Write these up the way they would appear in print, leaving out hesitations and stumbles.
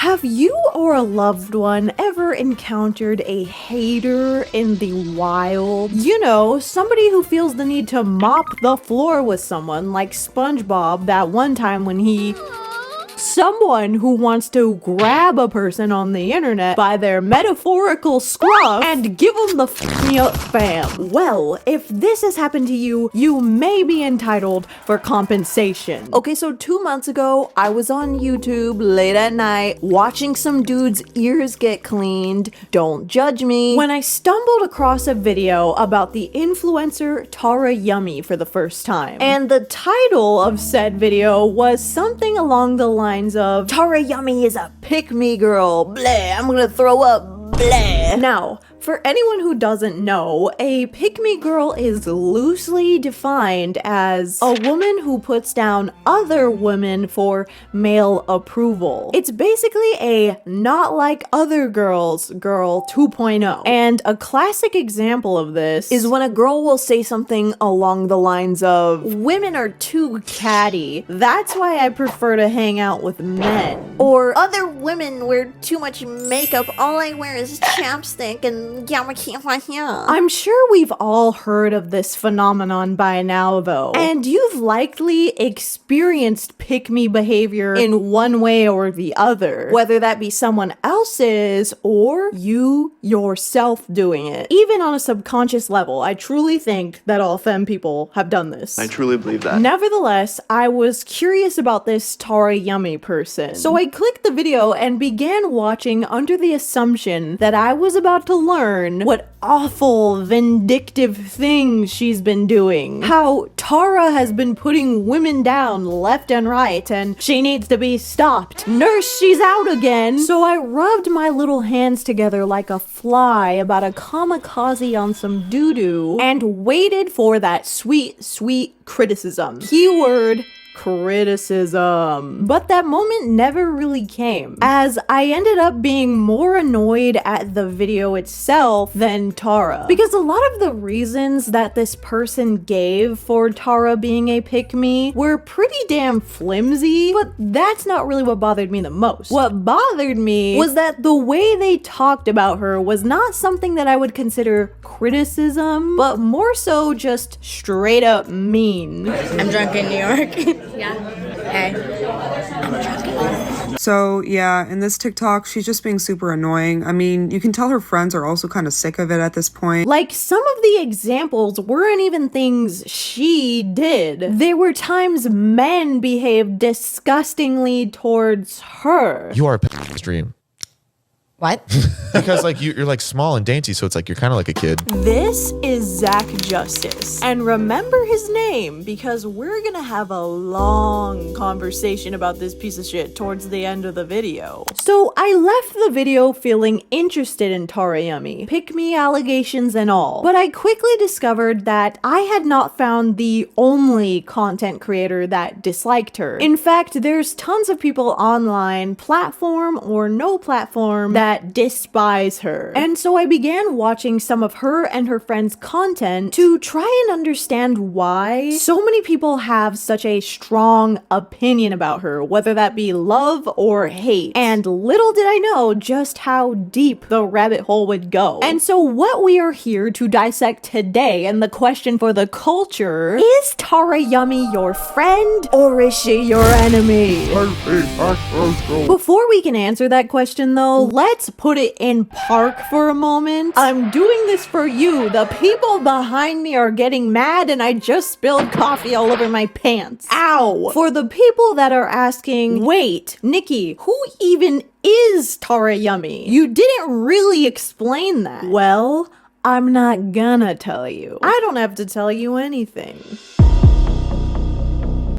Have you or a loved one ever encountered a hater in the wild? You know, somebody who feels the need to mop the floor with someone, like SpongeBob that one time when he... Someone who wants to grab a person on the internet by their metaphorical scruff and give them the f me up fam. Well, if this has happened to you, you may be entitled for compensation. Okay, so 2 months ago, I was on YouTube late at night watching some dude's ears get cleaned. Don't judge me. When I stumbled across a video about the influencer Tarayummy for the first time. And the title of said video was something along the lines of Tarayummy is a pick-me girl, bleh, I'm gonna throw up, bleh. Now, for anyone who doesn't know, a pick-me girl is loosely defined as a woman who puts down other women for male approval. It's basically a not like other girls girl 2.0. And a classic example of this is when a girl will say something along the lines of, women are too catty, that's why I prefer to hang out with men. Or, other women wear too much makeup, all I wear is chapstick and I'm sure we've all heard of this phenomenon by now though, and you've likely experienced pick-me behavior in one way or the other, whether that be someone else's or you yourself doing it. Even on a subconscious level, I truly think that all femme people have done this. I truly believe that. Nevertheless, I was curious about this Tarayummy person, so I clicked the video and began watching under the assumption that I was about to learn what awful, vindictive things she's been doing. How Tara has been putting women down left and right and she needs to be stopped. Nurse, she's out again. So I rubbed my little hands together like a fly about a kamikaze on some doo-doo and waited for that sweet, sweet criticism. Keyword criticism. But that moment never really came, as I ended up being more annoyed at the video itself than Tara. Because a lot of the reasons that this person gave for Tara being a pick-me were pretty damn flimsy, but that's not really what bothered me the most. What bothered me was that the way they talked about her was not something that I would consider criticism, but more so just straight up mean. I'm drunk in New York. Yeah. Hey. So yeah, in this TikTok, she's just being super annoying. I mean, you can tell her friends are also kind of sick of it at this point. Like, some of the examples weren't even things she did. There were times men behaved disgustingly towards her. You are a stream. What? Because like you're like small and dainty, so it's like you're kind of like a kid. This is Zach Justice, and remember his name because we're gonna have a long conversation about this piece of shit towards the end of the video. So I left the video feeling interested in Tarayummy, pick-me allegations and all, but I quickly discovered that I had not found the only content creator that disliked her. In fact, there's tons of people online, platform or no platform, that despise her. And so I began watching some of her and her friends' content to try and understand why so many people have such a strong opinion about her, whether that be love or hate. And little did I know just how deep the rabbit hole would go. And so what we are here to dissect today, and the question for the culture, is Tarayummy your friend or is she your enemy? Before we can answer that question though, let's put it in park for a moment. I'm doing this for you. The people behind me are getting mad and I just spilled coffee all over my pants. Ow! For the people that are asking, wait, Nikki, who even is Tarayummy? You didn't really explain that. Well, I'm not gonna tell you. I don't have to tell you anything.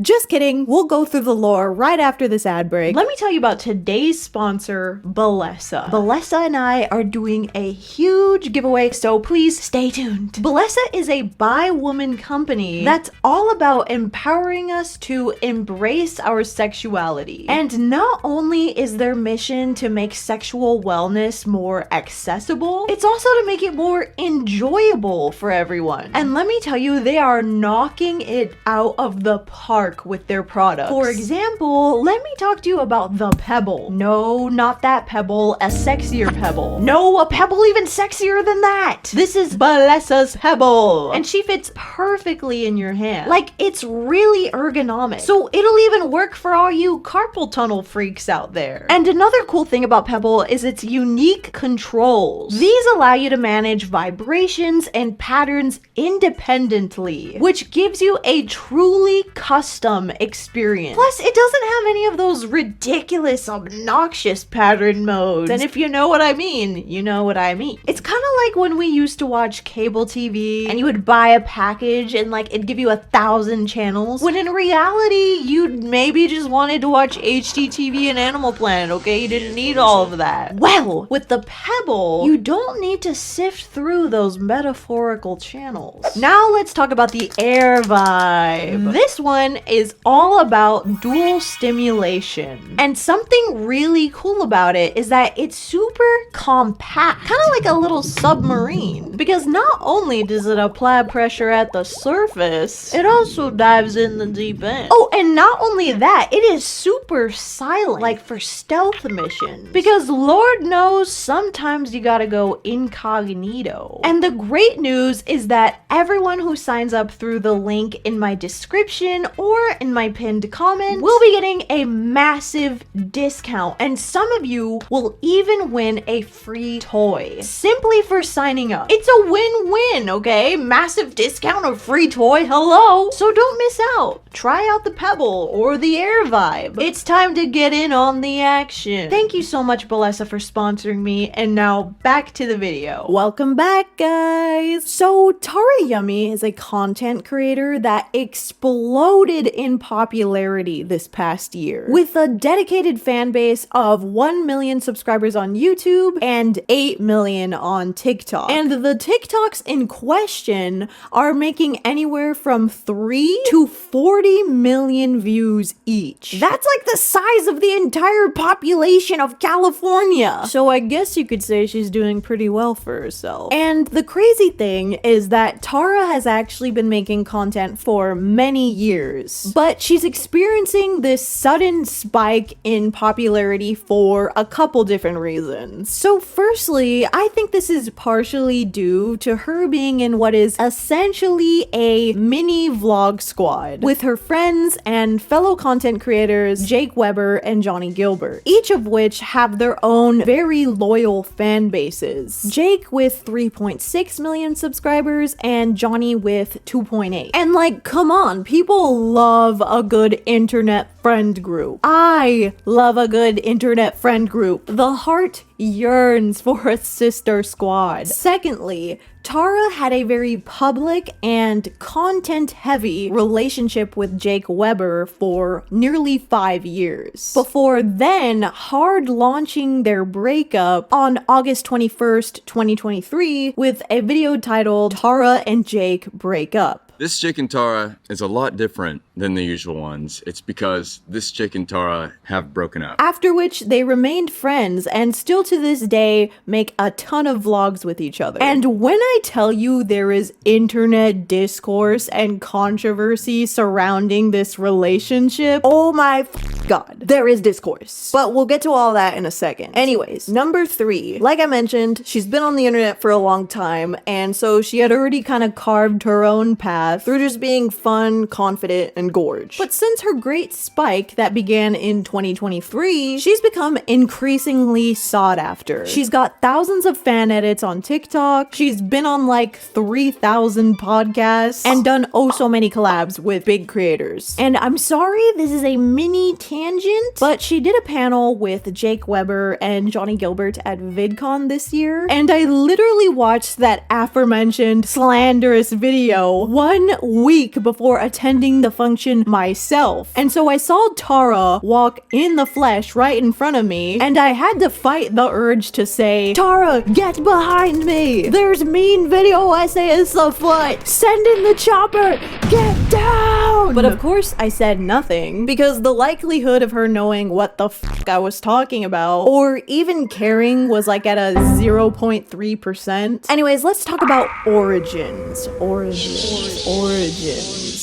Just kidding, we'll go through the lore right after this ad break. Let me tell you about today's sponsor, Bellesa. Bellesa and I are doing a huge giveaway, so please stay tuned. Bellesa is a bi-woman company that's all about empowering us to embrace our sexuality. And not only is their mission to make sexual wellness more accessible, it's also to make it more enjoyable for everyone. And let me tell you, they are knocking it out of the park work with their products. For example, let me talk to you about the Pebble. No, not that Pebble, a sexier Pebble. No, a Pebble even sexier than that. This is Balessa's Pebble, and she fits perfectly in your hand. Like, it's really ergonomic. So it'll even work for all you carpal tunnel freaks out there. And another cool thing about Pebble is its unique controls. These allow you to manage vibrations and patterns independently, which gives you a truly custom experience. Plus, it doesn't have any of those ridiculous, obnoxious pattern modes. And if you know what I mean, you know what I mean. It's kind of like when we used to watch cable TV and you would buy a package and like it'd give you 1,000 channels, when in reality you'd maybe just wanted to watch HGTV and Animal Planet, okay? You didn't need all of that. Well, with the Pebble, you don't need to sift through those metaphorical channels. Now let's talk about the Air Vibe. This one is all about dual stimulation. And something really cool about it is that it's super compact, kind of like a little submarine. Because not only does it apply pressure at the surface, it also dives in the deep end. Oh, and not only that, it is super silent, like for stealth missions. Because Lord knows sometimes you gotta go incognito. And the great news is that everyone who signs up through the link in my description or in my pinned comment will be getting a massive discount. And some of you will even win a free toy simply for signing up. It's a win-win, okay? Massive discount, a free toy, hello? So don't miss out. Try out the Pebble or the Air Vibe. It's time to get in on the action. Thank you so much, Balessa, for sponsoring me. And now back to the video. Welcome back, guys. So Tarayummy is a content creator that exploded in popularity this past year, with a dedicated fan base of 1 million subscribers on YouTube and 8 million on TikTok. And the TikToks in question are making anywhere from 3 to 40 million views each. That's like the size of the entire population of California. So I guess you could say she's doing pretty well for herself. And the crazy thing is that Tara has actually been making content for many years, but she's experiencing this sudden spike in popularity for a couple different reasons. So firstly, I think this is partially due to her being in what is essentially a mini vlog squad with her friends and fellow content creators Jake Webber and Johnnie Guilbert, each of which have their own very loyal fan bases. Jake with 3.6 million subscribers and Johnnie with 2.8. And like, come on, people love a good internet friend group. I love a good internet friend group. The heart yearns for a sister squad. Secondly, Tara had a very public and content-heavy relationship with Jake Webber for nearly 5 years, before then hard launching their breakup on August 21st, 2023 with a video titled Tara and Jake Break Up. This Jake and Tara is a lot different than the usual ones. It's because this Jake and Tara have broken up. After which they remained friends and still to this day make a ton of vlogs with each other. And when I tell you there is internet discourse and controversy surrounding this relationship, oh my god, there is discourse. But we'll get to all that in a second. Anyways, number 3, like I mentioned, she's been on the internet for a long time, and so she had already kind of carved her own path through just being fun, confident, and gorge. But since her great spike that began in 2023, she's become increasingly sought after. She's got thousands of fan edits on TikTok, she's been on like 3,000 podcasts, and done oh so many collabs with big creators. And I'm sorry, this is a mini tangent, but she did a panel with Jake Webber and Johnnie Guilbert at VidCon this year, and I literally watched that aforementioned slanderous video 1 week before attending the function myself. And so I saw Tara walk in the flesh right in front of me, and I had to fight the urge to say, Tara, get behind me! There's mean video essayists afoot! Send in the chopper! Get down! But of course I said nothing, because the likelihood of her knowing what the fuck I was talking about, or even caring, was like at a 0.3%. Anyways, let's talk about origins. Origins.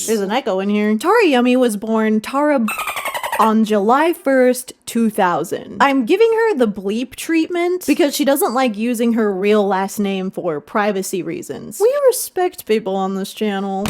There's an echo in here. Tarayummy was born Tara on July 1st, 2000. I'm giving her the bleep treatment because she doesn't like using her real last name for privacy reasons. We respect people on this channel.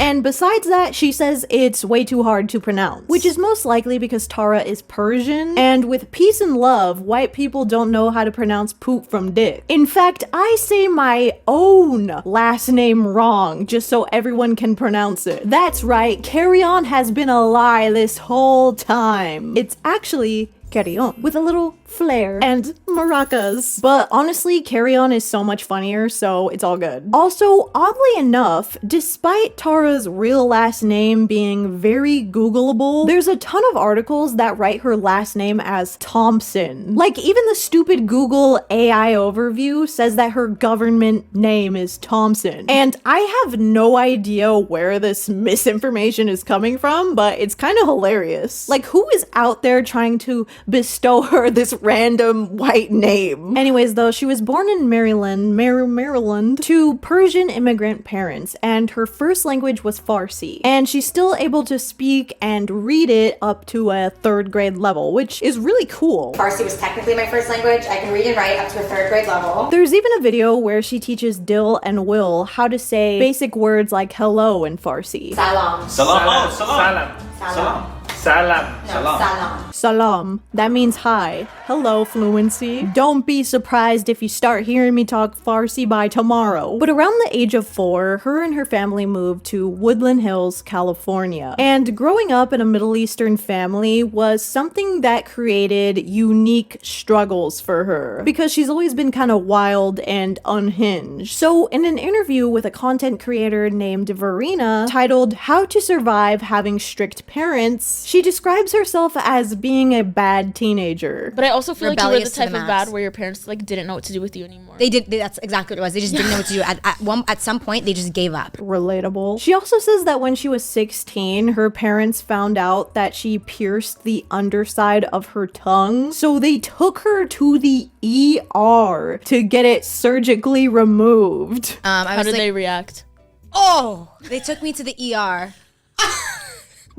And besides that, she says it's way too hard to pronounce, which is most likely because Tara is Persian, and with peace and love, white people don't know how to pronounce poop from dick. In fact, I say my own last name wrong just so everyone can pronounce it. That's right, Carry On has been a lie this whole time. It's actually Carry On with a little flair and maracas. But honestly, Carry On is so much funnier, so it's all good. Also, oddly enough, despite Tara's real last name being very Googleable, there's a ton of articles that write her last name as Thompson. Like, even the stupid Google AI overview says that her government name is Thompson. And I have no idea where this misinformation is coming from, but it's kind of hilarious. Like, who is out there trying to bestow her this random white name? Anyways, though, she was born in Maryland to Persian immigrant parents, and her first language was Farsi. And she's still able to speak and read it up to a 3rd grade level, which is really cool. Farsi was technically my first language. I can read and write up to a 3rd grade level. There's even a video where she teaches Dil and Will how to say basic words like hello in Farsi. Salam. Salam. Salam. Salam. Salam. No, salam. Salam. That means hi. Hello, fluency. Don't be surprised if you start hearing me talk Farsi by tomorrow. But around the age of 4, her and her family moved to Woodland Hills, California. And growing up in a Middle Eastern family was something that created unique struggles for her, because she's always been kind of wild and unhinged. So in an interview with a content creator named Verena titled How to Survive Having Strict Parents, she describes herself as being a bad teenager. But I also feel like you were the Rebellious to type the of max. bad where your parents like didn't know what to do with you anymore. That's exactly what it was. They just didn't know what to do. At some point, they just gave up. Relatable. She also says that when she was 16, her parents found out that she pierced the underside of her tongue, so they took her to the ER to get it surgically removed. How did they react? Oh, they took me to the ER.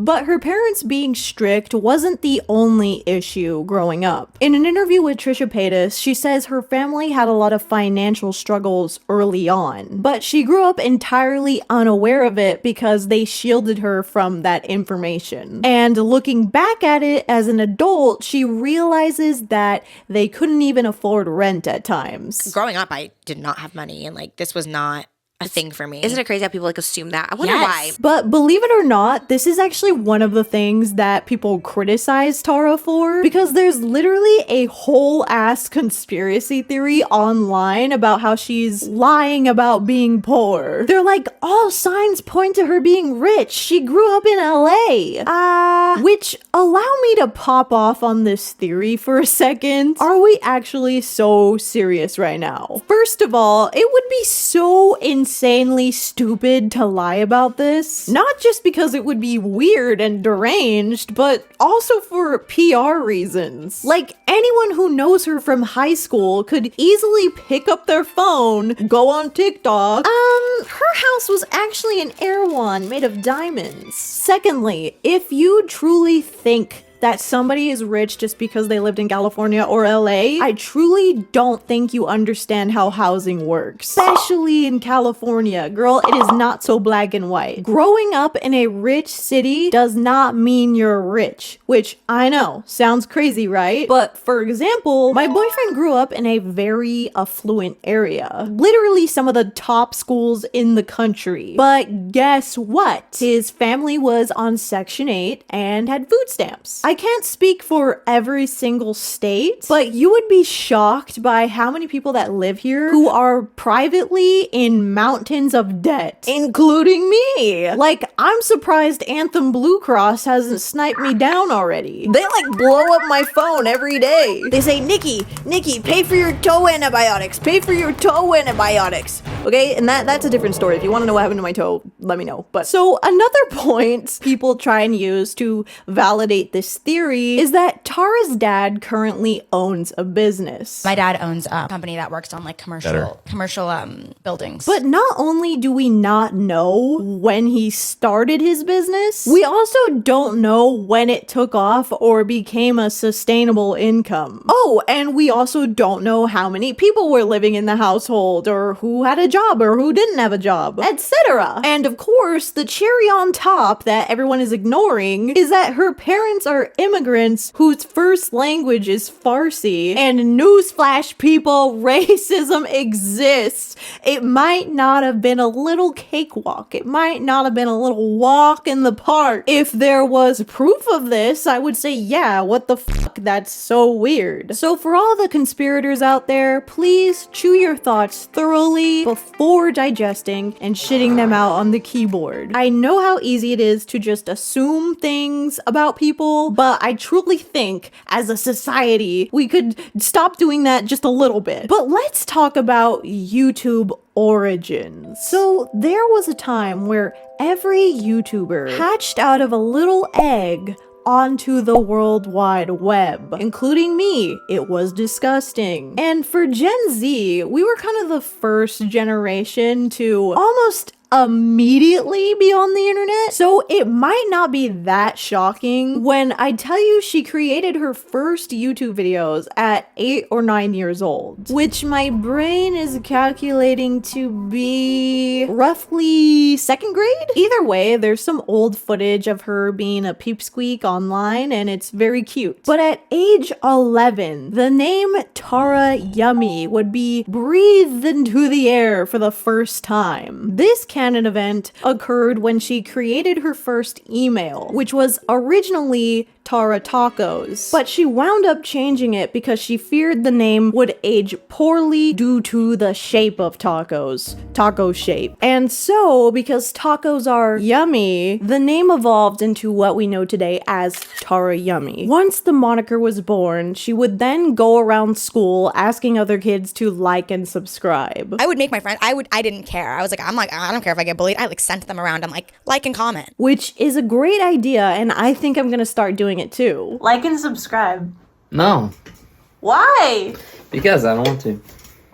But her parents being strict wasn't the only issue growing up. In an interview with Trisha Paytas, she says her family had a lot of financial struggles early on, but she grew up entirely unaware of it because they shielded her from that information. And looking back at it as an adult, she realizes that they couldn't even afford rent at times. Growing up, I did not have money, and like this was not a thing for me. Isn't it crazy how people like assume that? I wonder why. But believe it or not, this is actually one of the things that people criticize Tara for, because there's literally a whole ass conspiracy theory online about how she's lying about being poor. They're like, all signs point to her being rich. She grew up in LA. Which, allow me to pop off on this theory for a second. Are we actually so serious right now? First of all, it would be so insanely stupid to lie about this. Not just because it would be weird and deranged, but also for PR reasons. Like, anyone who knows her from high school could easily pick up their phone, go on TikTok. Her house was actually an Erewhon made of diamonds. Secondly, if you truly think that somebody is rich just because they lived in California or LA, I truly don't think you understand how housing works. Especially in California. Girl, it is not so black and white. Growing up in a rich city does not mean you're rich, which I know sounds crazy, right? But for example, my boyfriend grew up in a very affluent area. Literally some of the top schools in the country. But guess what? His family was on Section 8 and had food stamps. I can't speak for every single state, but you would be shocked by how many people that live here who are privately in mountains of debt, including me. Like, I'm surprised Anthem Blue Cross hasn't sniped me down already. They like blow up my phone every day. They say, Nikki, pay for your toe antibiotics, pay for your toe antibiotics. Okay, and that's a different story. If you want to know what happened to my toe, let me know. But so another point people try and use to validate this theory is that Tara's dad currently owns a business. My dad owns a company that works on like commercial buildings. But not only do we not know when he started his business, we also don't know when it took off or became a sustainable income. Oh, and we also don't know how many people were living in the household, or who had a job or who didn't have a job, etc. And of course, the cherry on top that everyone is ignoring is that her parents are immigrants whose first language is Farsi. And newsflash, people, racism exists. It might not have been a little cakewalk. It might not have been a little walk in the park. If there was proof of this, I would say, yeah, what the fuck, that's so weird. So for all the conspirators out there, please chew your thoughts thoroughly before digesting and shitting them out on the keyboard. I know how easy it is to just assume things about people, but I truly think as a society, we could stop doing that just a little bit. But let's talk about YouTube origins. So there was a time where every YouTuber hatched out of a little egg onto the World Wide Web, including me. It was disgusting. And for Gen Z, we were kind of the first generation to almost immediately be on the internet, so it might not be that shocking when I tell you she created her first YouTube videos at 8 or 9 years old, which my brain is calculating to be roughly 2nd grade. Either way, there's some old footage of her being a peepsqueak online, and it's very cute. But at age 11, the name Tarayummy would be breathed into the air for the first time. This canon event occurred when she created her first email, which was originally Tara Tacos, but she wound up changing it because she feared the name would age poorly due to the shape of tacos, taco shape. And so, because tacos are yummy, the name evolved into what we know today as Tarayummy. Once the moniker was born, she would then go around school asking other kids to like and subscribe. I would make my friend, I didn't care. I was like, I don't care if I get bullied. I like sent them around. I'm like and comment. Which is a great idea, and I think I'm gonna start doing it too. Like and subscribe. No. Why? Because I don't want to.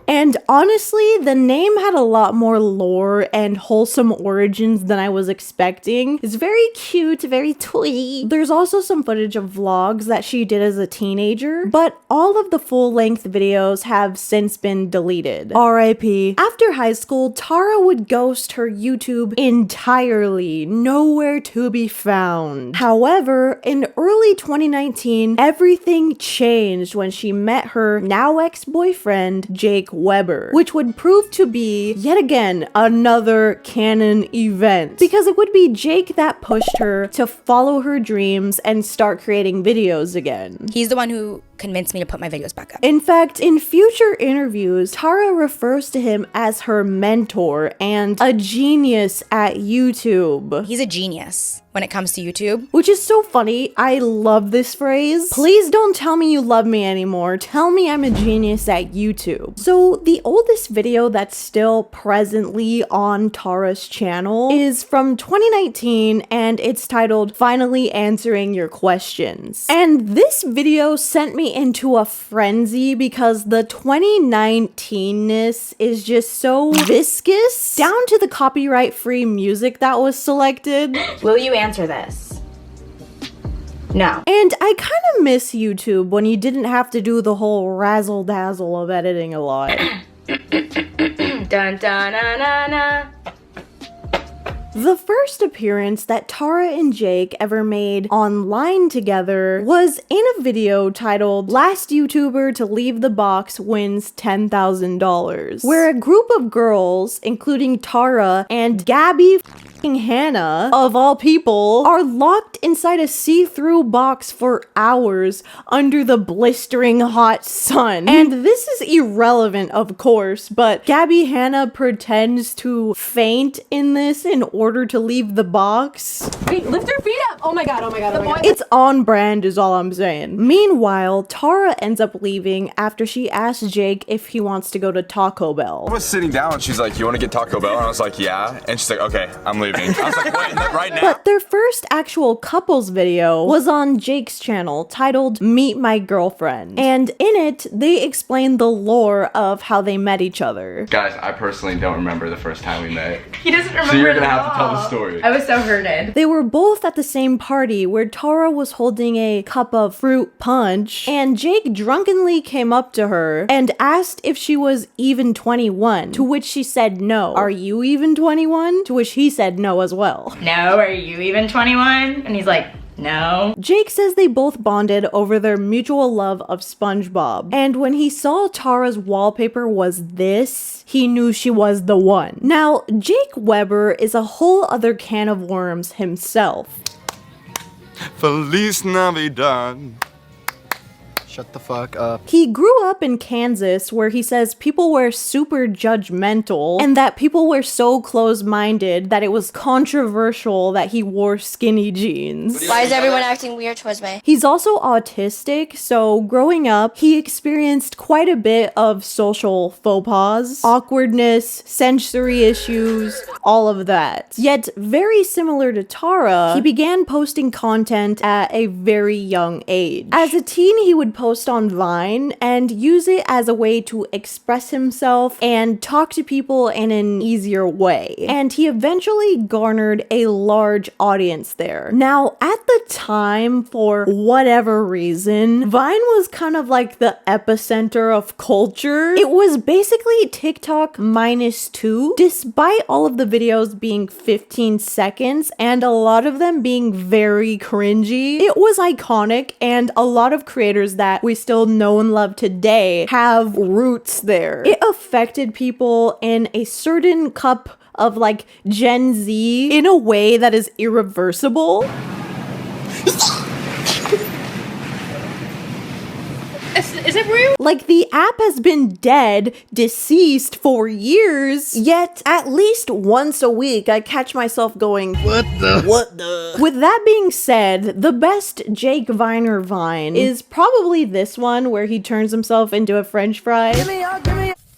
And honestly, the name had a lot more lore and wholesome origins than I was expecting. It's very cute, very twee. There's also some footage of vlogs that she did as a teenager, but all of the full-length videos have since been deleted. RIP. After high school, Tara would ghost her YouTube entirely, nowhere to be found. However, in early 2019, everything changed when she met her now ex-boyfriend, Jake Webber, which would prove to be, yet again, another canon event, because it would be Jake that pushed her to follow her dreams and start creating videos again. He's the one who convinced me to put my videos back up. In fact, in future interviews, Tara refers to him as her mentor and a genius at YouTube. He's a genius when it comes to YouTube. Which is so funny. I love this phrase. Please don't tell me you love me anymore. Tell me I'm a genius at YouTube. So the oldest video that's still presently on Tara's channel is from 2019, and it's titled Finally Answering Your Questions. And this video sent me into a frenzy because the 2019-ness is just so viscous, down to the copyright-free music that was selected. Will you answer this? No. And I kind of miss YouTube when you didn't have to do the whole razzle-dazzle of editing a lot. Dun dun na na na. The first appearance that Tara and Jake ever made online together was in a video titled Last YouTuber to Leave the Box Wins $10,000, where a group of girls, including Tara and Gabby Hannah, of all people, are locked inside a see-through box for hours under the blistering hot sun. And this is irrelevant, of course, but Gabby Hannah pretends to faint in this in order to leave the box. Wait, lift her feet up. Oh my god, oh my god, oh my god. It's on brand is all I'm saying. Meanwhile, Tara ends up leaving after she asks Jake if he wants to go to Taco Bell. I was sitting down and she's like, you want to get Taco Bell? And I was like, yeah. And she's like, okay, I'm leaving. I was like, wait, right now? But their first actual couples video was on Jake's channel titled Meet My Girlfriend. And in it, they explain the lore of how they met each other. Guys, I personally don't remember the first time we met. He doesn't remember. So you're gonna have to tell the story. I was so hurted. They were both at the same party where Tara was holding a cup of fruit punch, and Jake drunkenly came up to her and asked if she was even 21, to which she said no. Are you even 21? To which he said no as well. No, are you even 21? And he's like, no. Jake says they both bonded over their mutual love of SpongeBob, and when he saw Tara's wallpaper was this, he knew she was the one. Now, Jake Webber is a whole other can of worms himself. Feliz Navidad. Shut the fuck up. He grew up in Kansas, where he says people were super judgmental and that people were so close-minded that it was controversial that he wore skinny jeans. Why is everyone acting weird towards me? He's also autistic, so growing up, he experienced quite a bit of social faux pas, awkwardness, sensory issues, all of that. Yet, very similar to Tara, he began posting content at a very young age. As a teen, he would post on Vine and use it as a way to express himself and talk to people in an easier way. And he eventually garnered a large audience there. Now, at the time, for whatever reason, Vine was kind of like the epicenter of culture. It was basically TikTok -2, despite all of the videos being 15 seconds and a lot of them being very cringy. It was iconic, and a lot of creators that we still know and love today have roots there. It affected people in a certain cup of like Gen Z in a way that is irreversible. Is it real? Like, the app has been dead, deceased for years, yet at least once a week I catch myself going, what the? With that being said, the best Jake Viner Vine is probably this one where he turns himself into a french fry.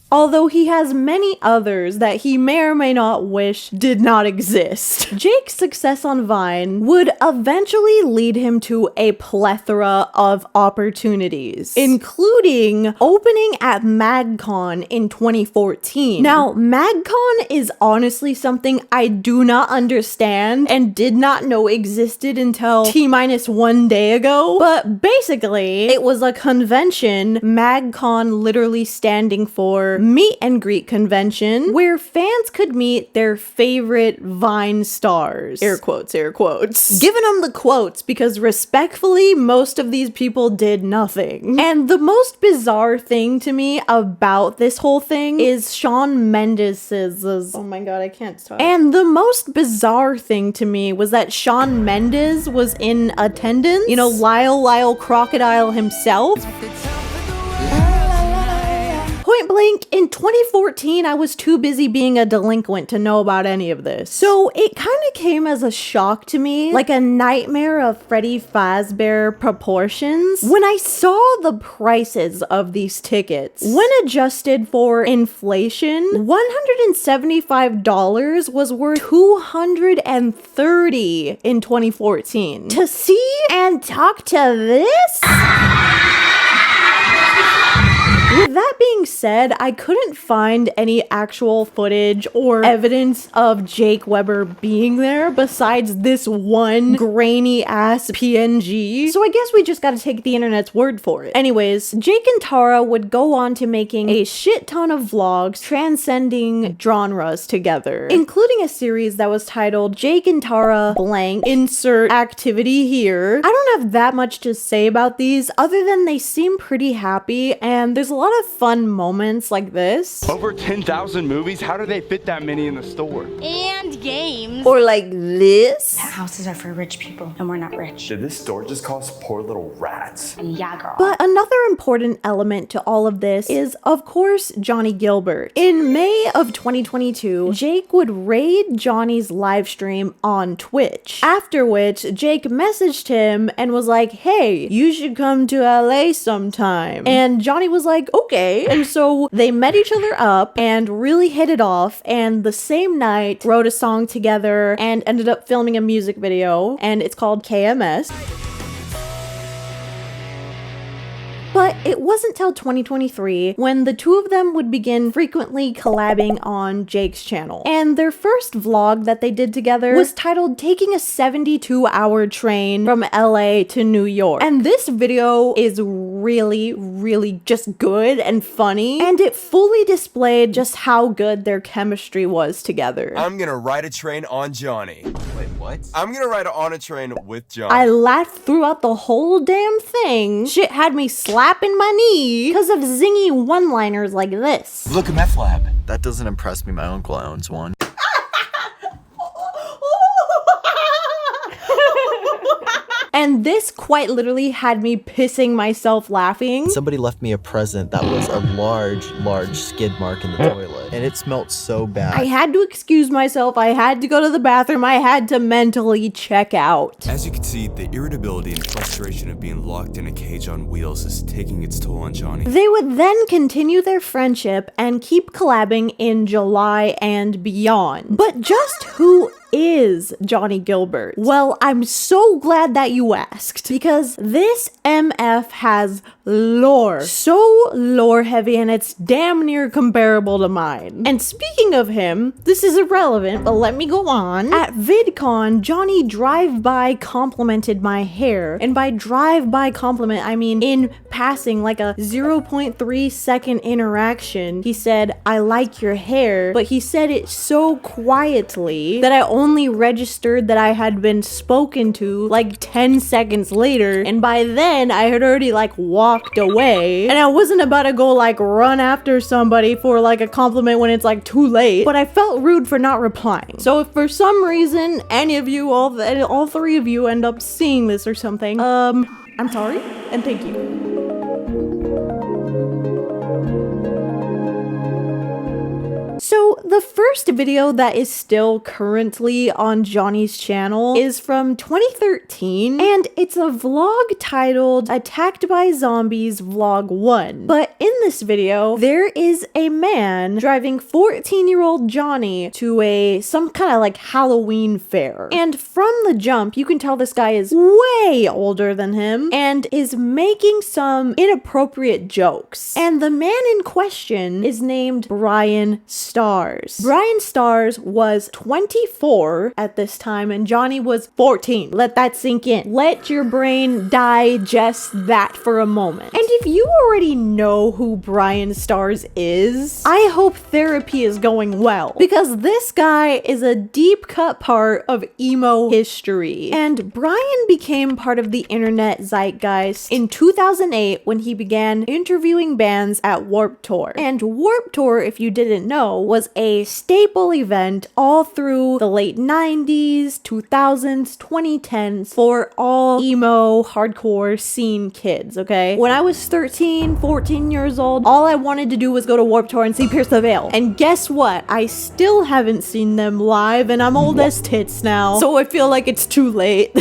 Although he has many others that he may or may not wish did not exist. Jake's success on Vine would eventually lead him to a plethora of opportunities, including opening at MagCon in 2014. Now, MagCon is honestly something I do not understand and did not know existed until T-1 day ago, but basically, it was a convention, MagCon literally standing for meet and greet convention, where fans could meet their favorite Vine stars. Air quotes, air quotes. Giving them the quotes because respectfully, most of these people did nothing. And the most bizarre thing to me about this whole thing is Shawn Mendes's, oh my god, I can't talk. And the most bizarre thing to me was that Shawn Mendes was in attendance. You know, Lyle Crocodile himself. Point blank, in 2014, I was too busy being a delinquent to know about any of this. So it kind of came as a shock to me, like a nightmare of Freddy Fazbear proportions, when I saw the prices of these tickets. When adjusted for inflation, $175 was worth $230 in 2014. To see and talk to this? With that being said, I couldn't find any actual footage or evidence of Jake Webber being there besides this one grainy ass PNG. So I guess we just gotta take the internet's word for it. Anyways, Jake and Tara would go on to making a shit ton of vlogs transcending genres together, including a series that was titled Jake and Tara blank, insert activity here. I don't have that much to say about these other than they seem pretty happy and there's a lot of fun moments like this. Over 10,000 movies? How do they fit that many in the store? And games. Or like this. Houses are for rich people, and we're not rich. Did this store just cost poor little rats? Yeah, girl. But another important element to all of this is, of course, Johnnie Guilbert. In May of 2022, Jake would raid Johnny's live stream on Twitch. After which, Jake messaged him and was like, hey, you should come to LA sometime. And Johnnie was like, okay. And so they met each other up and really hit it off, and the same night wrote a song together and ended up filming a music video, and it's called KMS. But it wasn't till 2023 when the two of them would begin frequently collabing on Jake's channel. And their first vlog that they did together was titled Taking a 72-Hour Train from LA to New York. And this video is really just good and funny, and it fully displayed just how good their chemistry was together. I'm gonna ride a train on Johnnie. Wait, what? I'm gonna ride on a train with Johnnie. I laughed throughout the whole damn thing. Shit had me slapping my knee because of zingy one-liners like this. Look at Meth Lab. That doesn't impress me. My uncle owns one. And this quite literally had me pissing myself laughing. Somebody left me a present that was a large skid mark in the toilet. And it smelled so bad. I had to excuse myself. I had to go to the bathroom. I had to mentally check out. As you can see, the irritability and frustration of being locked in a cage on wheels is taking its toll on Johnnie. They would then continue their friendship and keep collabing in July and beyond. But just who is Johnnie Guilbert? Well, I'm so glad that you asked, because this MF has lore. So lore heavy, and it's damn near comparable to mine. And speaking of him, this is irrelevant, but let me go on. At VidCon, Johnnie drive-by complimented my hair. And by drive-by compliment, I mean in passing, like a 0.3 second interaction. He said, I like your hair, but he said it so quietly that I only registered that I had been spoken to like 10 seconds later, and by then I had already like walked away, and I wasn't about to go like run after somebody for like a compliment when it's like too late, but I felt rude for not replying. So if for some reason any of you, all three of you end up seeing this or something, I'm sorry and thank you. So the first video that is still currently on Johnnie's channel is from 2013, and it's a vlog titled Attacked by Zombies Vlog 1. But in this video, there is a man driving 14-year-old Johnnie to some kind of like Halloween fair. And from the jump, you can tell this guy is way older than him and is making some inappropriate jokes. And the man in question is named Brian Stars. Brian Stars was 24 at this time, and Johnnie was 14. Let that sink in. Let your brain digest that for a moment. And if you already know who Brian Stars is, I hope therapy is going well, because this guy is a deep cut part of emo history. And Brian became part of the internet zeitgeist in 2008 when he began interviewing bands at Warped Tour. And Warped Tour, if you didn't know, was a staple event all through the late 90s, 2000s, 2010s for all emo, hardcore scene kids, okay? When I was 13, 14 years old, all I wanted to do was go to Warped Tour and see Pierce the Veil. And guess what? I still haven't seen them live, and I'm old as tits now, so I feel like it's too late.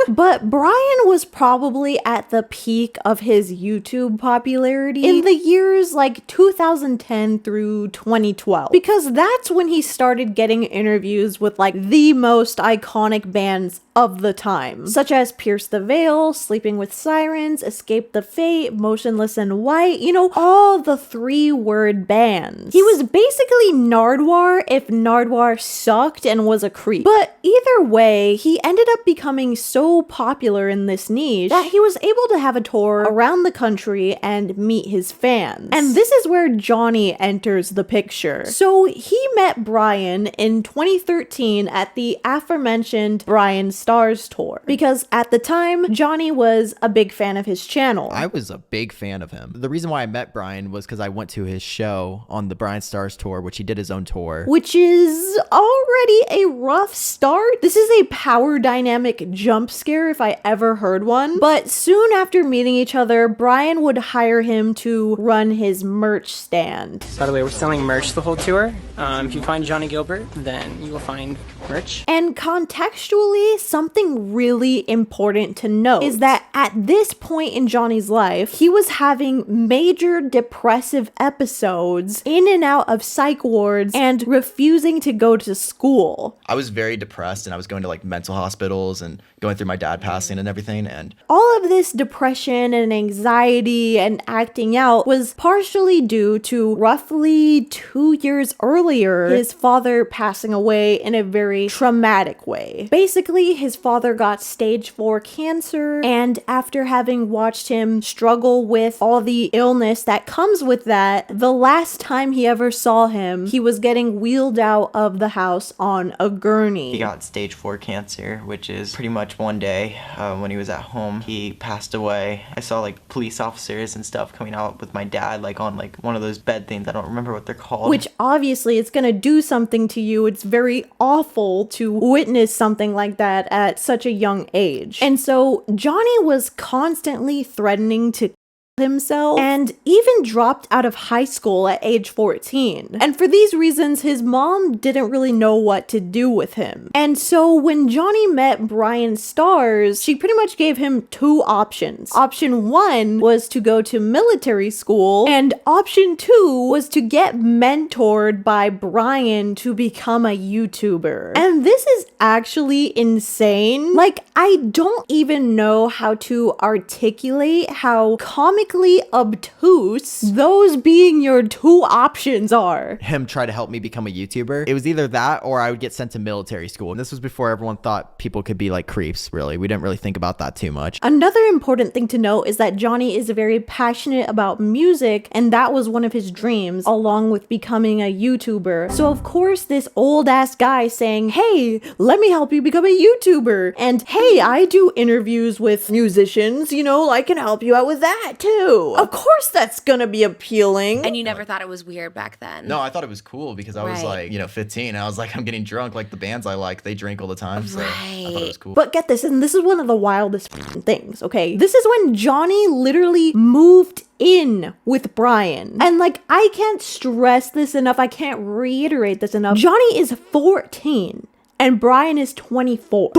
But Brian was probably at the peak of his YouTube popularity in the years like 2010 through 2012, because that's when he started getting interviews with like the most iconic bands of the time, such as Pierce the Veil, Sleeping with Sirens, Escape the Fate, Motionless in White, you know, all the 3-word bands. He was basically Nardwuar if Nardwuar sucked and was a creep. But either way, he ended up becoming so so popular in this niche that he was able to have a tour around the country and meet his fans. And this is where Johnnie enters the picture. So he met Brian in 2013 at the aforementioned Brian Stars tour, because at the time, Johnnie was a big fan of his channel. I was a big fan of him. The reason why I met Brian was because I went to his show on the Brian Stars tour, which he did his own tour. Which is already a rough start. This is a power dynamic jump scare if I ever heard one. But soon after meeting each other, Brian would hire him to run his merch stand. By the way, we're selling merch the whole tour. If you find Johnnie Guilbert, then you will find merch. And contextually, something really important to note is that at this point in Johnnie's life, he was having major depressive episodes, in and out of psych wards, and refusing to go to school. I was very depressed and I was going to like mental hospitals and going through my dad passing and everything. And all of this depression and anxiety and acting out was partially due to roughly 2 years earlier, his father passing away in a very traumatic way. Basically, his father got stage 4 cancer, and after having watched him struggle with all the illness that comes with that, the last time he ever saw him, he was getting wheeled out of the house on a gurney. He got stage 4 cancer, which is pretty much one day when he was at home, he passed away. I saw like police officers and stuff coming out with my dad, like on like one of those bed things. I don't remember what they're called. Which obviously it's gonna do something to you. It's very awful to witness something like that at such a young age. And so Johnnie was constantly threatening to himself and even dropped out of high school at age 14. And for these reasons, his mom didn't really know what to do with him. And so when Johnnie met Brian Stars, she pretty much gave him 2 options. Option 1 was to go to military school, and option 2 was to get mentored by Brian to become a YouTuber. And this is actually insane. Like, I don't even know how to articulate how comically obtuse those being your 2 options are. Him try to help me become a YouTuber. It was either that or I would get sent to military school. And this was before everyone thought people could be like creeps, really. We didn't really think about that too much. Another important thing to note is that Johnnie is very passionate about music, and that was one of his dreams, along with becoming a YouTuber. So of course, this old ass guy saying, hey, let me help you become a YouTuber. And hey, I do interviews with musicians, you know, I can help you out with that too. Of course that's gonna be appealing. And you never thought it was weird back then? no, I thought it was cool because I was like, 15. I was like, I'm getting drunk like the bands I like. They drink all the time. So I thought it was cool. But get this, and this is one of the wildest things, okay? This is when Johnnie literally moved in with Brian. And like, I can't stress this enough. I can't reiterate this enough. Johnnie is 14. And Brian is 24.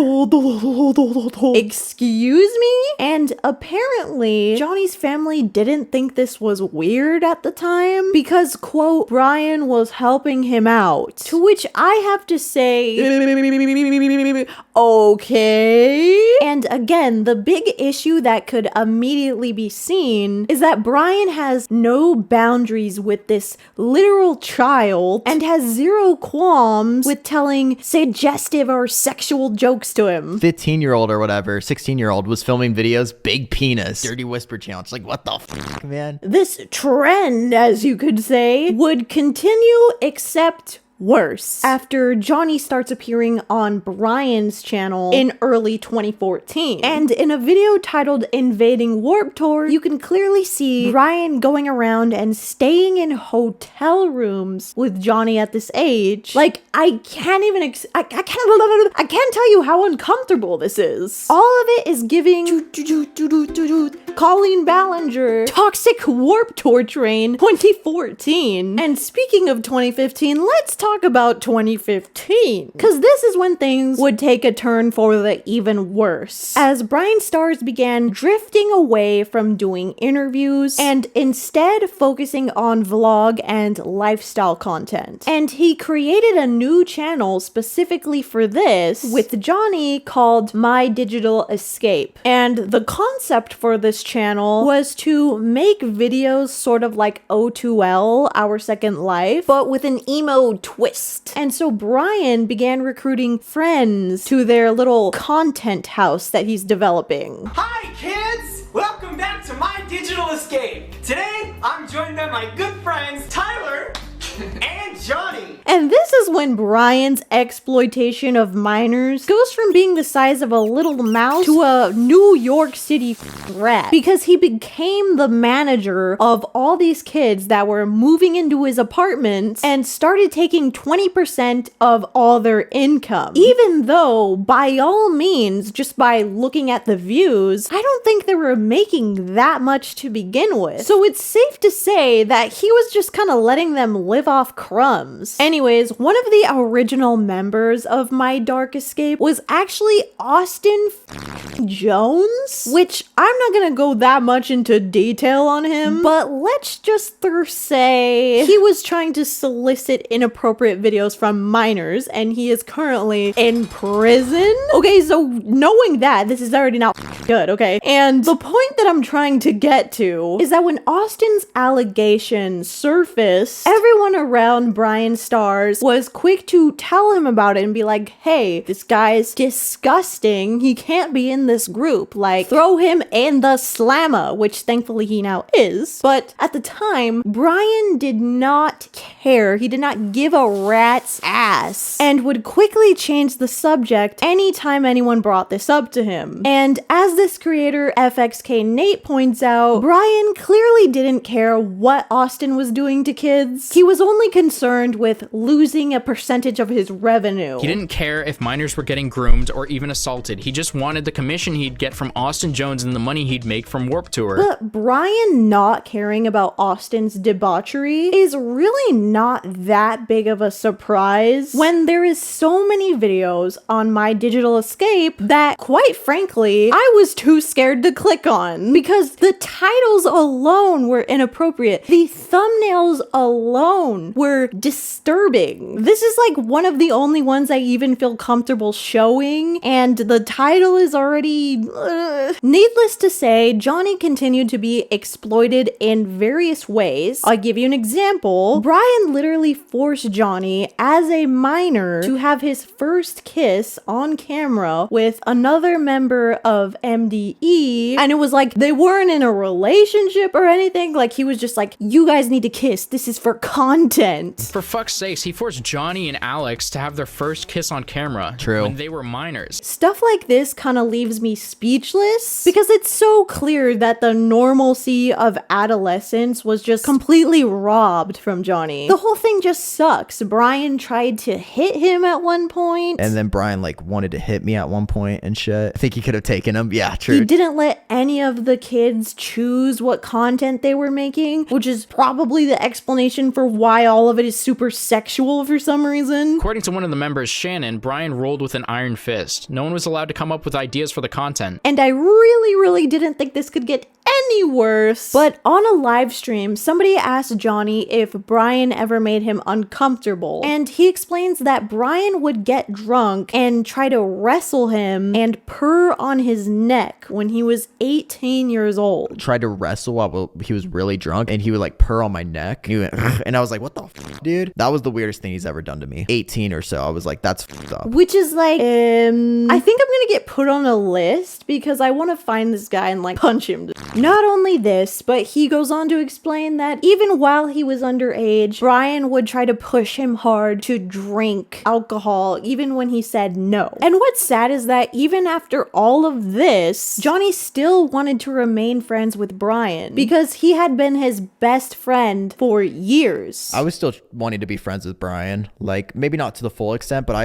Excuse me? And apparently, Johnnie's family didn't think this was weird at the time because, quote, Brian was helping him out. To which I have to say, okay. And again, the big issue that could immediately be seen is that Brian has no boundaries with this literal child and has 0 qualms with telling suggestive or sexual jokes to him. 15-year-old or whatever, 16-year-old was filming videos, big penis, dirty whisper challenge. Like, what the f, man? This trend, as you could say, would continue except worse after Johnnie starts appearing on Brian's channel in early 2014. And in a video titled Invading Warped Tour, you can clearly see Brian going around and staying in hotel rooms with Johnnie at this age. Like, I can't even I can't tell you how uncomfortable this is. All of it is giving Colleen Ballinger Toxic Warped Tour Train 2014. And speaking of 2015, let's talk about 2015, because this is when things would take a turn for the even worse, as Brian Stars began drifting away from doing interviews and instead focusing on vlog and lifestyle content. And he created a new channel specifically for this with Johnnie called My Digital Escape. And the concept for this channel was to make videos sort of like O2L, Our Second Life, but with an emo twist twist. And so Brian began recruiting friends to their little content house that he's developing. Hi kids! Welcome back to my digital escape. Today, I'm joined by my good friends Tyler and Johnnie. And this is when Brian's exploitation of minors goes from being the size of a little mouse to a New York City rat, because he became the manager of all these kids that were moving into his apartments and started taking 20% of all their income. Even though, by all means, just by looking at the views, I don't think they were making that much to begin with. So it's safe to say that he was just kind of letting them live off crumbs. Anyways, one of the original members of My Dark Escape was actually Austin Jones, which I'm not gonna go that much into detail on him, but let's just say he was trying to solicit inappropriate videos from minors, and he is currently in prison. Okay, so knowing that, this is already not good, okay? And the point that I'm trying to get to is that when Austin's allegations surfaced, everyone around Brian Stars was quick to tell him about it and be like, hey, this guy's disgusting. He can't be in this group. Like, throw him in the slammer, which thankfully he now is. But at the time, Brian did not care. He did not give a rat's ass and would quickly change the subject anytime anyone brought this up to him. And as this creator FXK Nate points out, Brian clearly didn't care what Austin was doing to kids. He was only concerned with losing a percentage of his revenue. He didn't care if minors were getting groomed or even assaulted. He just wanted the commission he'd get from Austin Jones and the money he'd make from Warped Tour. But Brian not caring about Austin's debauchery is really not that big of a surprise when there is so many videos on My Digital Escape that, quite frankly, I was too scared to click on because the titles alone were inappropriate. The thumbnails alone were disturbing. This is like one of the only ones I even feel comfortable showing, and the title is already needless to say, Johnnie continued to be exploited in various ways. I'll give you an example. Brian literally forced Johnnie as a minor to have his first kiss on camera with another member of MDE, and it was like they weren't in a relationship or anything. Like, he was just like, you guys need to kiss, this is for content. For fuck's sakes, he forced Johnnie and Alex to have their first kiss on camera. True. When they were minors. Stuff like this kind of leaves me speechless because it's so clear that the normalcy of adolescence was just completely robbed from Johnnie. The whole thing just sucks. Brian tried to hit him at one point. And then Brian like wanted to hit me at one point and shit. I think he could have taken him. Yeah, true. He didn't let any of the kids choose what content they were making, which is probably the explanation for why all of it is super sexual for some reason. According to one of the members, Shannon, Brian rolled with an iron fist. No one was allowed to come up with ideas for the content. And I really didn't think this could get any worse. But on a live stream, somebody asked Johnnie if Brian ever made him uncomfortable. And he explains that Brian would get drunk and try to wrestle him and purr on his neck when he was 18 years old. Tried to wrestle while he was really drunk, and he would like purr on my neck. He went, and I was like, what the f, dude? That was the weirdest thing he's ever done to me. 18 or so. I was like, that's f***ed up. Which is like, I think I'm gonna get put on a list because I want to find this guy and like punch him. Not only this, but he goes on to explain that even while he was underage, Brian would try to push him hard to drink alcohol even when he said no. And what's sad is that even after all of this, Johnnie still wanted to remain friends with Brian because he had been his best friend for years. I was still wanting to be friends with Brian. Like, maybe not to the full extent, but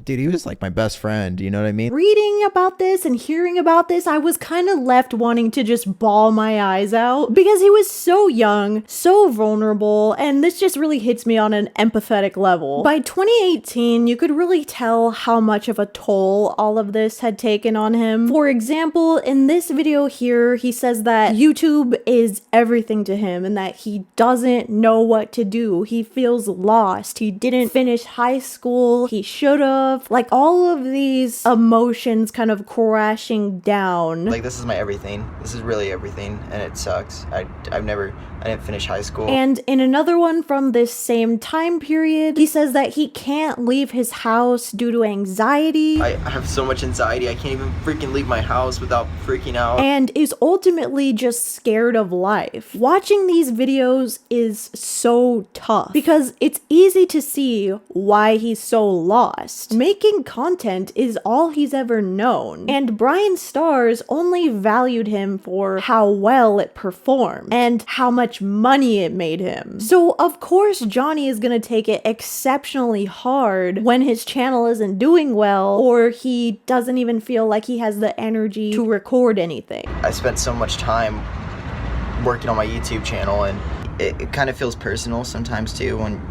dude, he was like my best friend. You know what I mean? Reading about this and hearing about this, I was kind of left wanting to just bawl my eyes out because he was so young, so vulnerable, and this just really hits me on an empathetic level. By 2018, you could really tell how much of a toll all of this had taken on him. For example, in this video here, he says that YouTube is everything to him and that he doesn't know what to do. He feels lost. He didn't finish high school. He should have. Like, all of these emotions kind of crashing down. Like, this is my everything. This is really everything, and it sucks. I've never I didn't finish high school. And in another one from this same time period, he says that he can't leave his house due to anxiety. I have so much anxiety, I can't even freaking leave my house without freaking out. And is ultimately just scared of life. Watching these videos is so tough because it's easy to see why he's so lost. Making content is all he's ever known, and Brian Stars only valued him for how well it performed and how much money it made him. So of course Johnnie is gonna take it exceptionally hard when his channel isn't doing well or he doesn't even feel like he has the energy to record anything. I spent so much time working on my YouTube channel, and it kind of feels personal sometimes too when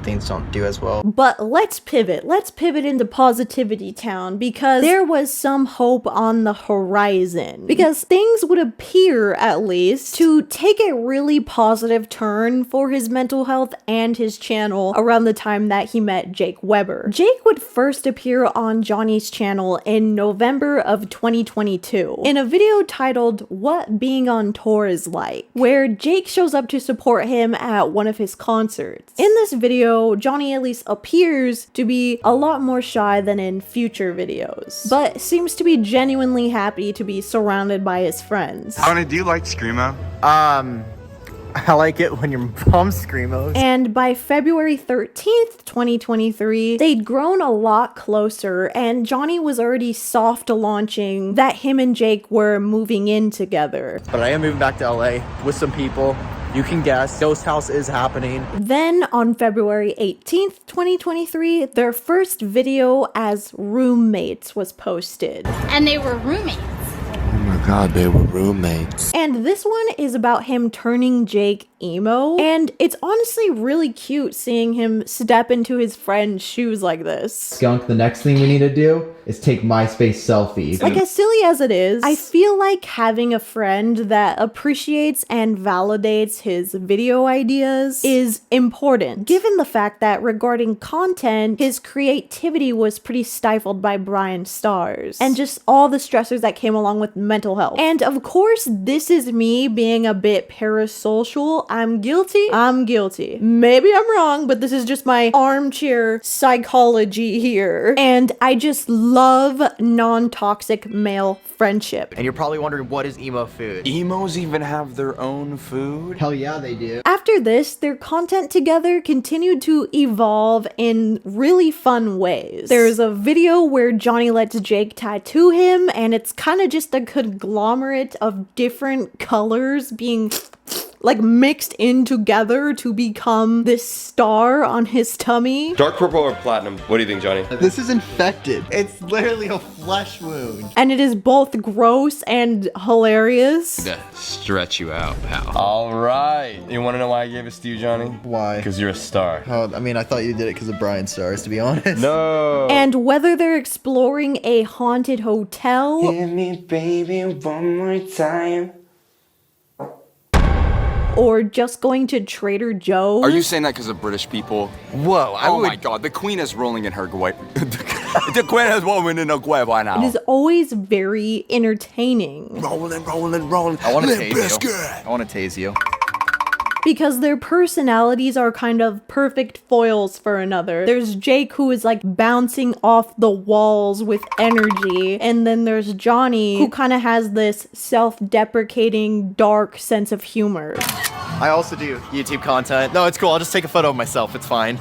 things don't do as well. But let's pivot into positivity town, because there was some hope on the horizon, because things would appear at least to take a really positive turn for his mental health and his channel around the time that he met Jake Webber. Jake would first appear on Johnnie's channel in November of 2022 in a video titled What Being on Tour Is Like, where Jake shows up to support him at one of his concerts. In this video, Johnnie at least appears to be a lot more shy than in future videos, but seems to be genuinely happy to be surrounded by his friends. Johnnie, do you like Screamo? I like it when your mom screamos. And by February 13th, 2023, they'd grown a lot closer, and Johnnie was already soft launching that him and Jake were moving in together. But I am moving back to LA with some people. You can guess, Ghost House is happening. Then on February 18th, 2023, their first video as roommates was posted. And they were roommates. Oh my god, they were roommates. And this one is about him turning Jake emo, and it's honestly really cute seeing him step into his friend's shoes like this. Skunk, the next thing we need to do is take MySpace selfies. Like, as silly as it is, I feel like having a friend that appreciates and validates his video ideas is important, given the fact that regarding content, his creativity was pretty stifled by Brian Stars, and just all the stressors that came along with mental health. And of course, this is me being a bit parasocial. I'm guilty. Maybe I'm wrong, but this is just my armchair psychology here. And I just love non-toxic male friendship. And you're probably wondering, what is emo food? Emos even have their own food? Hell yeah, they do. After this, their content together continued to evolve in really fun ways. There's a video where Johnnie lets Jake tattoo him, and it's kind of just a conglomerate of different colors being like mixed in together to become this star on his tummy. Dark purple or platinum? What do you think, Johnnie? This is infected. It's literally a flesh wound. And it is both gross and hilarious. To stretch you out, pal. All right. You want to know why I gave this to you, Johnnie? Why? Because you're a star. Oh, I mean, I thought you did it because of Brian Stars, to be honest. No. And whether they're exploring a haunted hotel, Give me baby one more time. or just going to Trader Joe's. Are you saying that because of British people? Whoa, Oh my god, the queen is rolling in her grave. The queen is rolling in her grave right now. It is always very entertaining. Rolling. I want to tase you. I want to tase you. Because their personalities are kind of perfect foils for another. There's Jake, who is like bouncing off the walls with energy, and then there's Johnnie, who kind of has this self-deprecating, dark sense of humor. I also do YouTube content. No, it's cool. I'll just take a photo of myself. It's fine.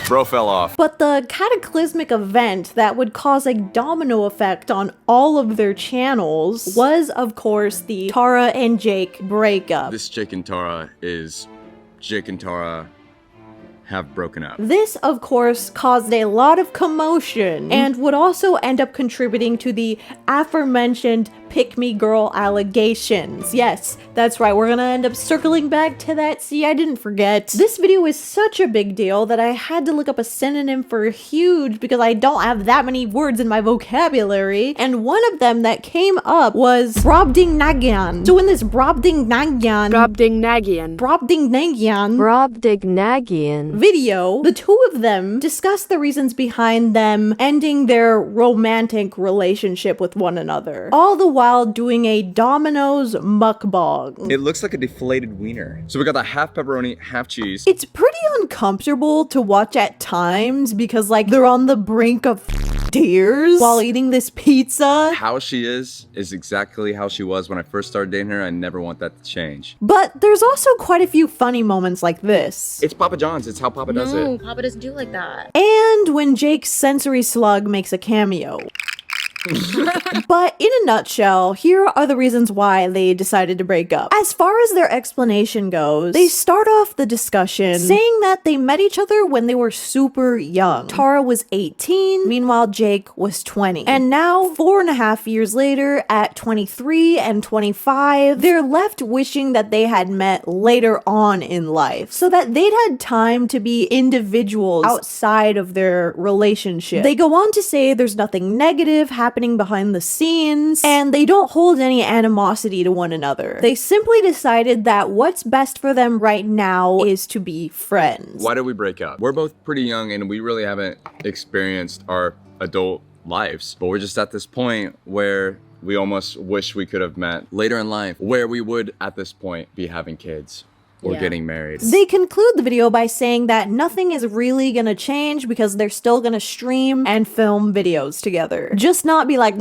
Bro fell off. But the cataclysmic event that would cause a domino effect on all of their channels was, of course, the Tara and Jake breakup. This Jake and Tara is Jake and Tara have broken up. This, of course, caused a lot of commotion and would also end up contributing to the aforementioned pick-me girl allegations. Yes, that's right, we're gonna end up circling back to that. See, I didn't forget. This video is such a big deal that I had to look up a synonym for huge because I don't have that many words in my vocabulary, and one of them that came up was Brobdingnagian. So in this Brobdingnagian video, the two of them discuss the reasons behind them ending their romantic relationship with one another, all the while while doing a Domino's mukbang. It looks like a deflated wiener. So we got the half pepperoni, half cheese. It's pretty uncomfortable to watch at times because like they're on the brink of tears while eating this pizza. How she is exactly how she was when I first started dating her. I never want that to change. But there's also quite a few funny moments like this. It's Papa John's. It's how Papa does it. Papa doesn't do like that. And when Jake's sensory slug makes a cameo. But in a nutshell, here are the reasons why they decided to break up. As far as their explanation goes, they start off the discussion saying that they met each other when they were super young. Tara was 18, meanwhile Jake was 20. And now, 4.5 years later, at 23 and 25, they're left wishing that they had met later on in life, so that they'd had time to be individuals outside of their relationship. They go on to say there's nothing negative happening behind the scenes, and they don't hold any animosity to one another. They simply decided that what's best for them right now is to be friends. Why did we break up? We're both pretty young and we really haven't experienced our adult lives, but we're just at this point where we almost wish we could have met later in life, where we would at this point be having kids or getting married. They conclude the video by saying that nothing is really gonna change because they're still gonna stream and film videos together. Just not be like,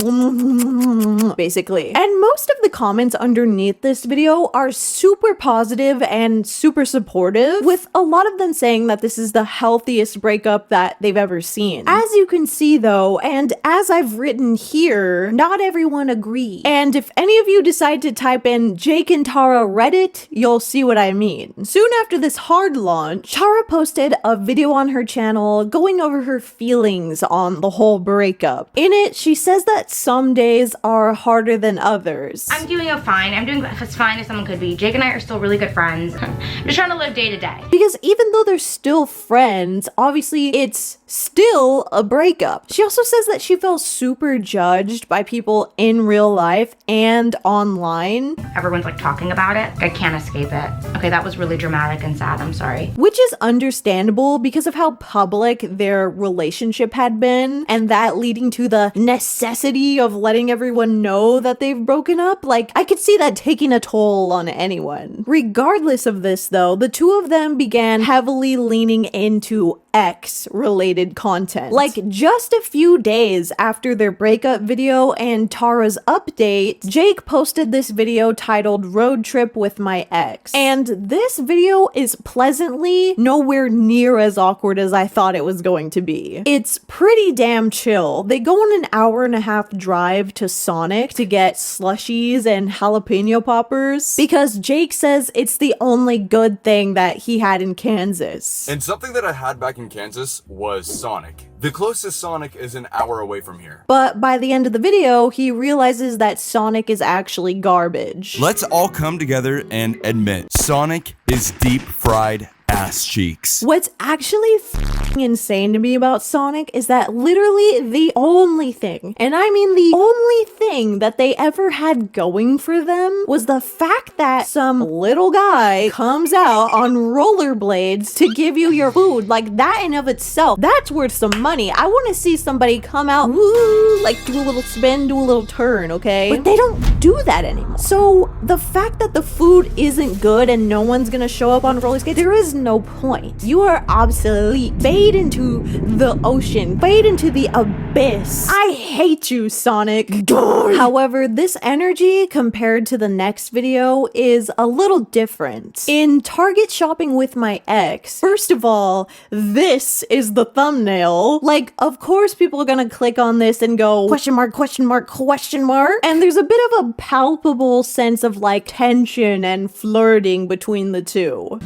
basically. And most of the comments underneath this video are super positive and super supportive, with a lot of them saying that this is the healthiest breakup that they've ever seen. As you can see though, and as I've written here, not everyone agrees. And if any of you decide to type in Jake and Tara Reddit, you'll see what I mean. Soon after this hard launch, Tara posted a video on her channel going over her feelings on the whole breakup. In it, she says that some days are harder than others. I'm doing fine. I'm doing as fine as someone could be. Jake and I are still really good friends. I'm just trying to live day to day. Because even though they're still friends, obviously it's still a breakup. She also says that she feels super judged by people in real life and online. Everyone's like talking about it. I can't escape it. Okay, that was really dramatic and sad. I'm sorry. Which is understandable because of how public their relationship had been, and that leading to the necessity of letting everyone know that they've broken up. Like, I could see that taking a toll on anyone. Regardless of this though, the two of them began heavily leaning into ex-related content. Like, just a few days after their breakup video and Tara's update, Jake posted this video titled Road Trip with My Ex. And this video is pleasantly nowhere near as awkward as I thought it was going to be. It's pretty damn chill. They go on an 1.5-hour drive to Sonic to get slushies and jalapeno poppers because Jake says it's the only good thing that he had in Kansas. And something that I had back in Kansas was Sonic. The closest Sonic is an hour away from here. But by the end of the video, he realizes that Sonic is actually garbage. Let's all come together and admit Sonic is deep fried ass cheeks. What's actually f***ing insane to me about Sonic is that literally the only thing, and I mean the only thing that they ever had going for them was the fact that some little guy comes out on rollerblades to give you your food. Like, that in of itself, that's worth some money. I want to see somebody come out, woo, like do a little spin, do a little turn, okay? But they don't do that anymore. So the fact that the food isn't good and no one's gonna show up on roller skates, there is no point. You are obsolete. Fade into the ocean. Fade into the abyss. I hate you, Sonic. However, this energy compared to the next video is a little different. In Target Shopping with My Ex, first of all, this is the thumbnail. Like, of course people are gonna click on this and go, question mark, question mark, question mark. And there's a bit of a palpable sense of like tension and flirting between the two.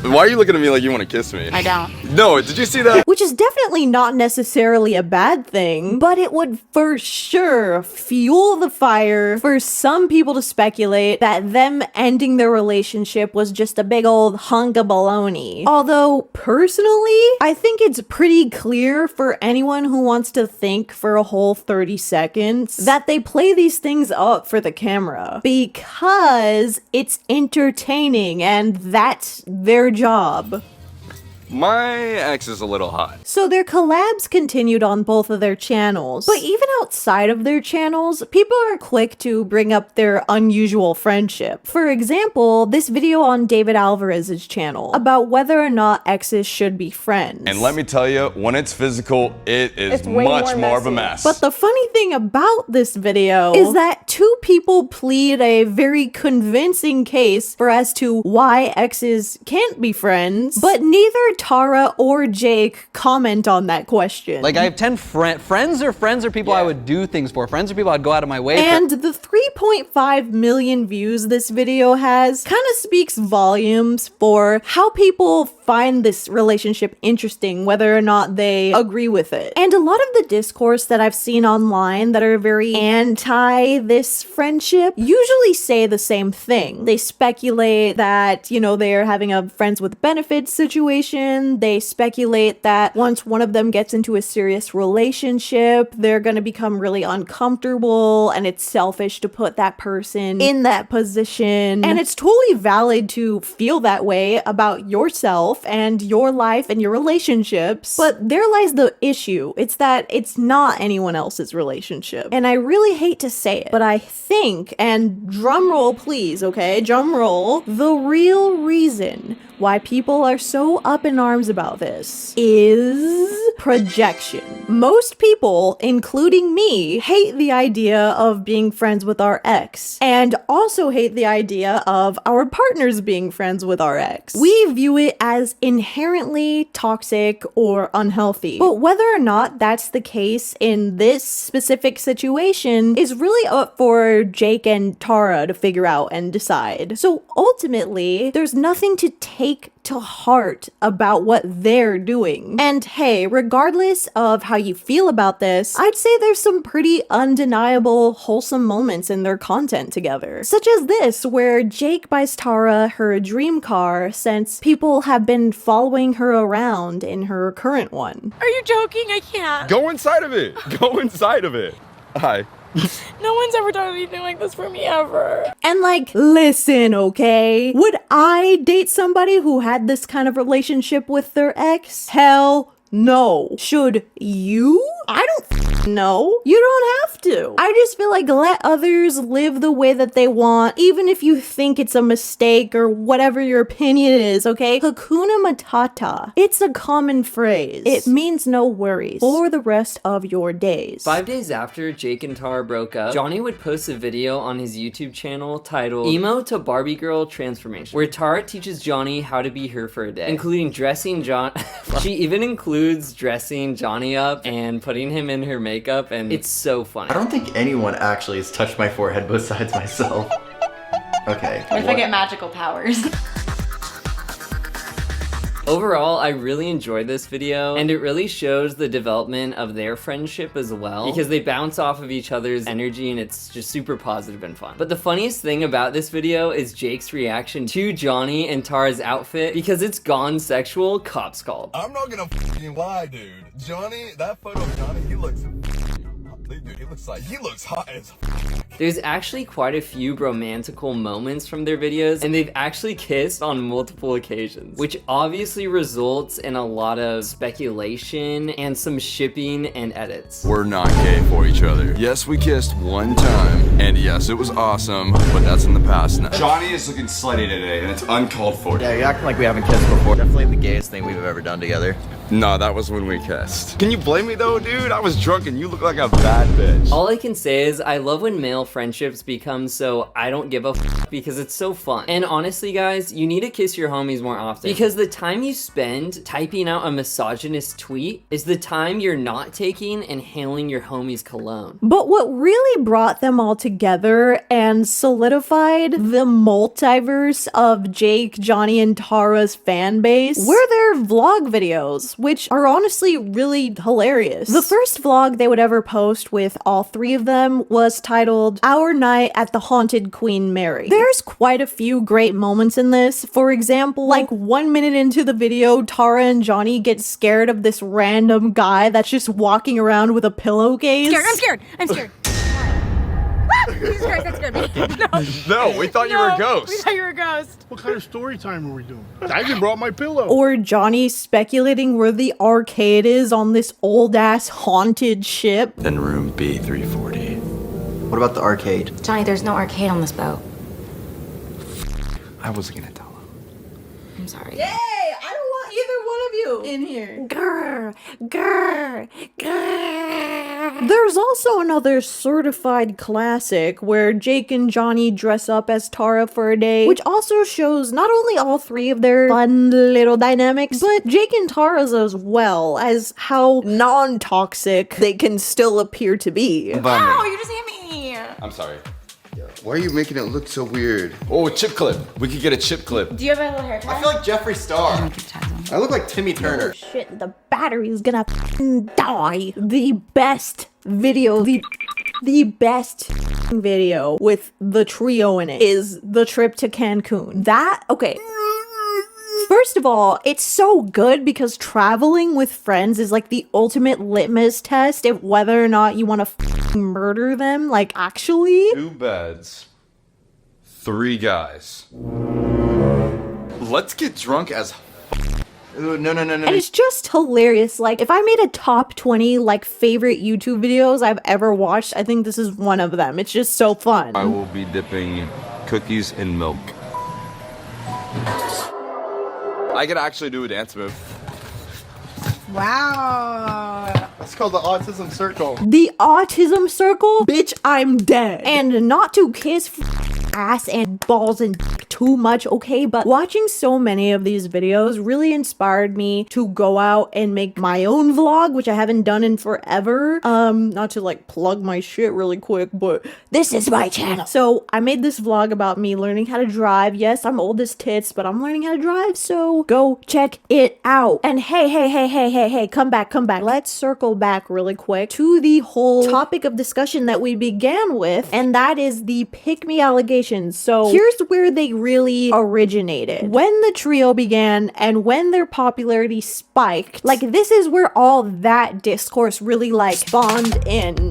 Why are you looking at me like you want to kiss me? I don't. No, did you see that? Which is definitely not necessarily a bad thing, but it would for sure fuel the fire for some people to speculate that them ending their relationship was just a big old hunk of baloney. Although, personally, I think it's pretty clear for anyone who wants to think for a whole 30 seconds that they play these things up for the camera because it's entertaining and that's their job. My ex is a little hot. So their collabs continued on both of their channels. But even outside of their channels, people are quick to bring up their unusual friendship. For example, this video on David Alvarez's channel about whether or not exes should be friends. And let me tell you, when it's physical, it's much more of a mess. But the funny thing about this video is that two people plead a very convincing case for as to why exes can't be friends, but neither Tara or Jake comment on that question. Like, I have 10 friends are people I would do things for. Friends are people I'd go out of my way for. And the 3.5 million views this video has kind of speaks volumes for how people find this relationship interesting, whether or not they agree with it. And a lot of the discourse that I've seen online that are very anti this friendship usually say the same thing. They speculate that, you know, they're having a friends with benefits situation. They speculate that once one of them gets into a serious relationship, they're going to become really uncomfortable and it's selfish to put that person in that position. And it's totally valid to feel that way about yourself and your life and your relationships. But there lies the issue. It's that it's not anyone else's relationship. And I really hate to say it, but I think, and drum roll please, okay, drum roll, the real reason why people are so up in arms about this is projection. Most people, including me, hate the idea of being friends with our ex, and also hate the idea of our partners being friends with our ex. We view it as inherently toxic or unhealthy. But whether or not that's the case in this specific situation is really up for Jake and Tara to figure out and decide. So ultimately, there's nothing to take to heart about what they're doing. And hey, regardless of how you feel about this, I'd say there's some pretty undeniable, wholesome moments in their content together. Such as this, where Jake buys Tara her dream car since people have been following her around in her current one. Are you joking? I can't. Go inside of it. Go inside of it. Hi. No one's ever done anything like this for me ever. And like, listen, okay? Would I date somebody who had this kind of relationship with their ex? Hell no. Should you? I don't know. You don't have to. I just feel like let others live the way that they want, even if you think it's a mistake or whatever your opinion is, okay? Hakuna Matata. It's a common phrase. It means no worries for the rest of your days. 5 days after Jake and Tara broke up, Johnnie would post a video on his YouTube channel titled Emo to Barbie Girl Transformation, where Tara teaches Johnnie how to be her for a day, including dressing She even includes dressing Johnnie up and putting him in her makeup, and it's so funny. I don't think anyone actually has touched my forehead besides myself. Okay. What if I get magical powers? Overall, I really enjoyed this video, and it really shows the development of their friendship as well, because they bounce off of each other's energy and it's just super positive and fun. But the funniest thing about this video is Jake's reaction to Johnnie and Tara's outfit, because it's gone sexual, cops called. I'm not gonna f***ing lie, dude. Johnnie, that photo of Johnnie, he looks he looks hot as There's actually quite a few bromantical moments from their videos, and they've actually kissed on multiple occasions, which obviously results in a lot of speculation and some shipping and edits. We're not gay for each other. Yes, we kissed one time, and yes, it was awesome, but that's in the past now. Johnnie is looking slutty today, and it's uncalled for. Yeah, you're acting like we haven't kissed before. Definitely the gayest thing we've ever done together. No, that was when we kissed. Can you blame me though, dude? I was drunk and you look like a bad bitch. All I can say is I love when male friendships become so I don't give a f, because it's so fun. And honestly guys, you need to kiss your homies more often, because the time you spend typing out a misogynist tweet is the time you're not taking inhaling your homie's cologne. But what really brought them all together and solidified the multiverse of Jake, Johnnie, and Tara's fan base were their vlog videos, which are honestly really hilarious. The first vlog they would ever post with all three of them was titled Our Night at the Haunted Queen Mary. There's quite a few great moments in this. For example, like 1 minute into the video, Tara and Johnnie get scared of this random guy that's just walking around with a pillowcase. I'm scared. I'm scared. Jesus Christ, that's gonna be. No, we thought you were a ghost. We thought you were a ghost. What kind of story time are we doing? I even brought my pillow. Or Johnny speculating where the arcade is on this old-ass haunted ship. Then room B340. What about the arcade? Johnny, there's no arcade on this boat. I wasn't gonna tell him. I'm sorry. Yay! I don't want either one of you in here. Grr, grr, grr. There's also another certified classic where Jake and Johnny dress up as Tara for a day, which also shows not only all three of their fun little dynamics, but Jake and Tara's as well, as how non-toxic they can still appear to be. Ow, you just hit me. I'm sorry. Why are you making it look so weird? Oh, a chip clip. We could get a chip clip. Do you have a little haircut? I feel like Jeffree Star. I look like Timmy Turner. Oh shit, the battery's gonna die. The best video, the best video with the trio in it is the trip to Cancun. Okay. First of all, it's so good because traveling with friends is like the ultimate litmus test of whether or not you want to murder them, like actually. 2 beds, 3 guys. Let's get drunk as No. And it's just hilarious. Like, if I made a top 20 like favorite YouTube videos I've ever watched, I think this is one of them. It's just so fun. I will be dipping cookies in milk. I could actually do a dance move. Wow. It's called the autism circle. The autism circle? Bitch, I'm dead. And not to kiss ass and balls and too much, okay? But watching so many of these videos really inspired me to go out and make my own vlog, which I haven't done in forever. Not to like plug my shit really quick, but this is my channel. So I made this vlog about me learning how to drive. Yes, I'm old as tits, but I'm learning how to drive, so go check it out. And hey, come back. Let's circle back really quick to the whole topic of discussion that we began with, and that is the pick-me allegations. So here's where they really originated. When the trio began and when their popularity spiked, like this is where all that discourse really like spawned in.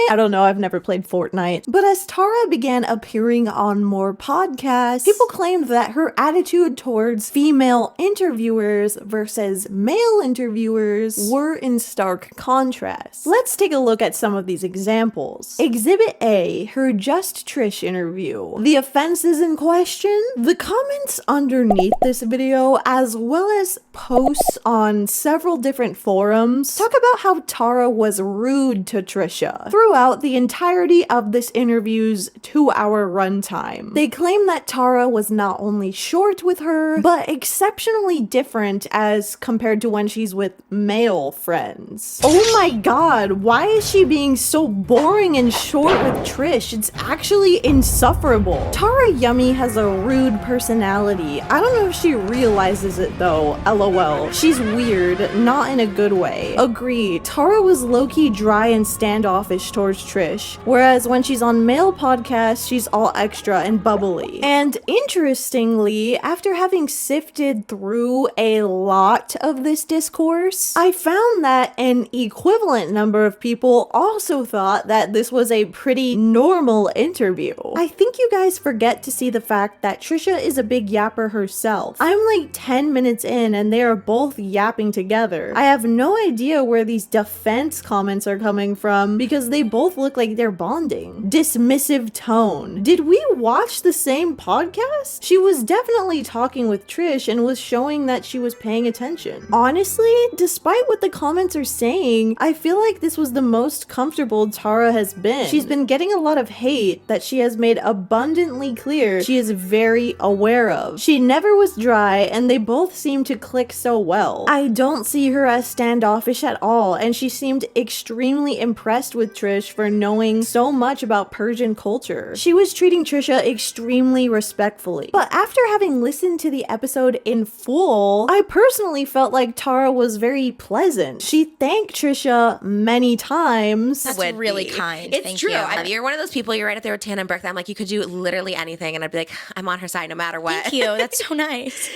I don't know, I've never played Fortnite. But as Tara began appearing on more podcasts, people claimed that her attitude towards female interviewers versus male interviewers were in stark contrast. Let's take a look at some of these examples. Exhibit A, her Just Trish interview. The offenses in question, the comments underneath this video, as well as posts on several different forums, talk about how Tara was rude to Trisha throughout the entirety of this interview's 2-hour runtime. They claim that Tara was not only short with her, but exceptionally different as compared to when she's with male friends. Oh my god, why is she being so boring and short with Trish? It's actually insufferable. Tarayummy has a rude personality. I don't know if she realizes it though, lol. She's weird, not in a good way. Agree, Tara was low-key dry and standoffish towards Trish, whereas when she's on male podcasts, she's all extra and bubbly. And interestingly, after having sifted through a lot of this discourse, I found that an equivalent number of people also thought that this was a pretty normal interview. I think you guys forget to see the fact that Trisha is a big yapper herself. I'm like 10 minutes in and they are both yapping together. I have no idea where these defense comments are coming from because they both look like they're bonding. Dismissive tone. Did we watch the same podcast? She was definitely talking with Trish and was showing that she was paying attention. Honestly, despite what the comments are saying, I feel like this was the most comfortable Tara has been. She's been getting a lot of hate that she has made abundantly clear she is very aware of. She never was dry and they both seem to click so well. I don't see her as standoffish at all, and she seemed extremely impressed with Trish for knowing so much about Persian culture. She was treating Trisha extremely respectfully. But after having listened to the episode in full, I personally felt like Tara was very pleasant. She thanked Trisha many times. That's really kind. It's Thank true. you. You're one of those people, you're right up there with Tana and Brooke, that I'm like, you could do literally anything, and I'd be like, I'm on her side no matter what. Thank you. That's so nice.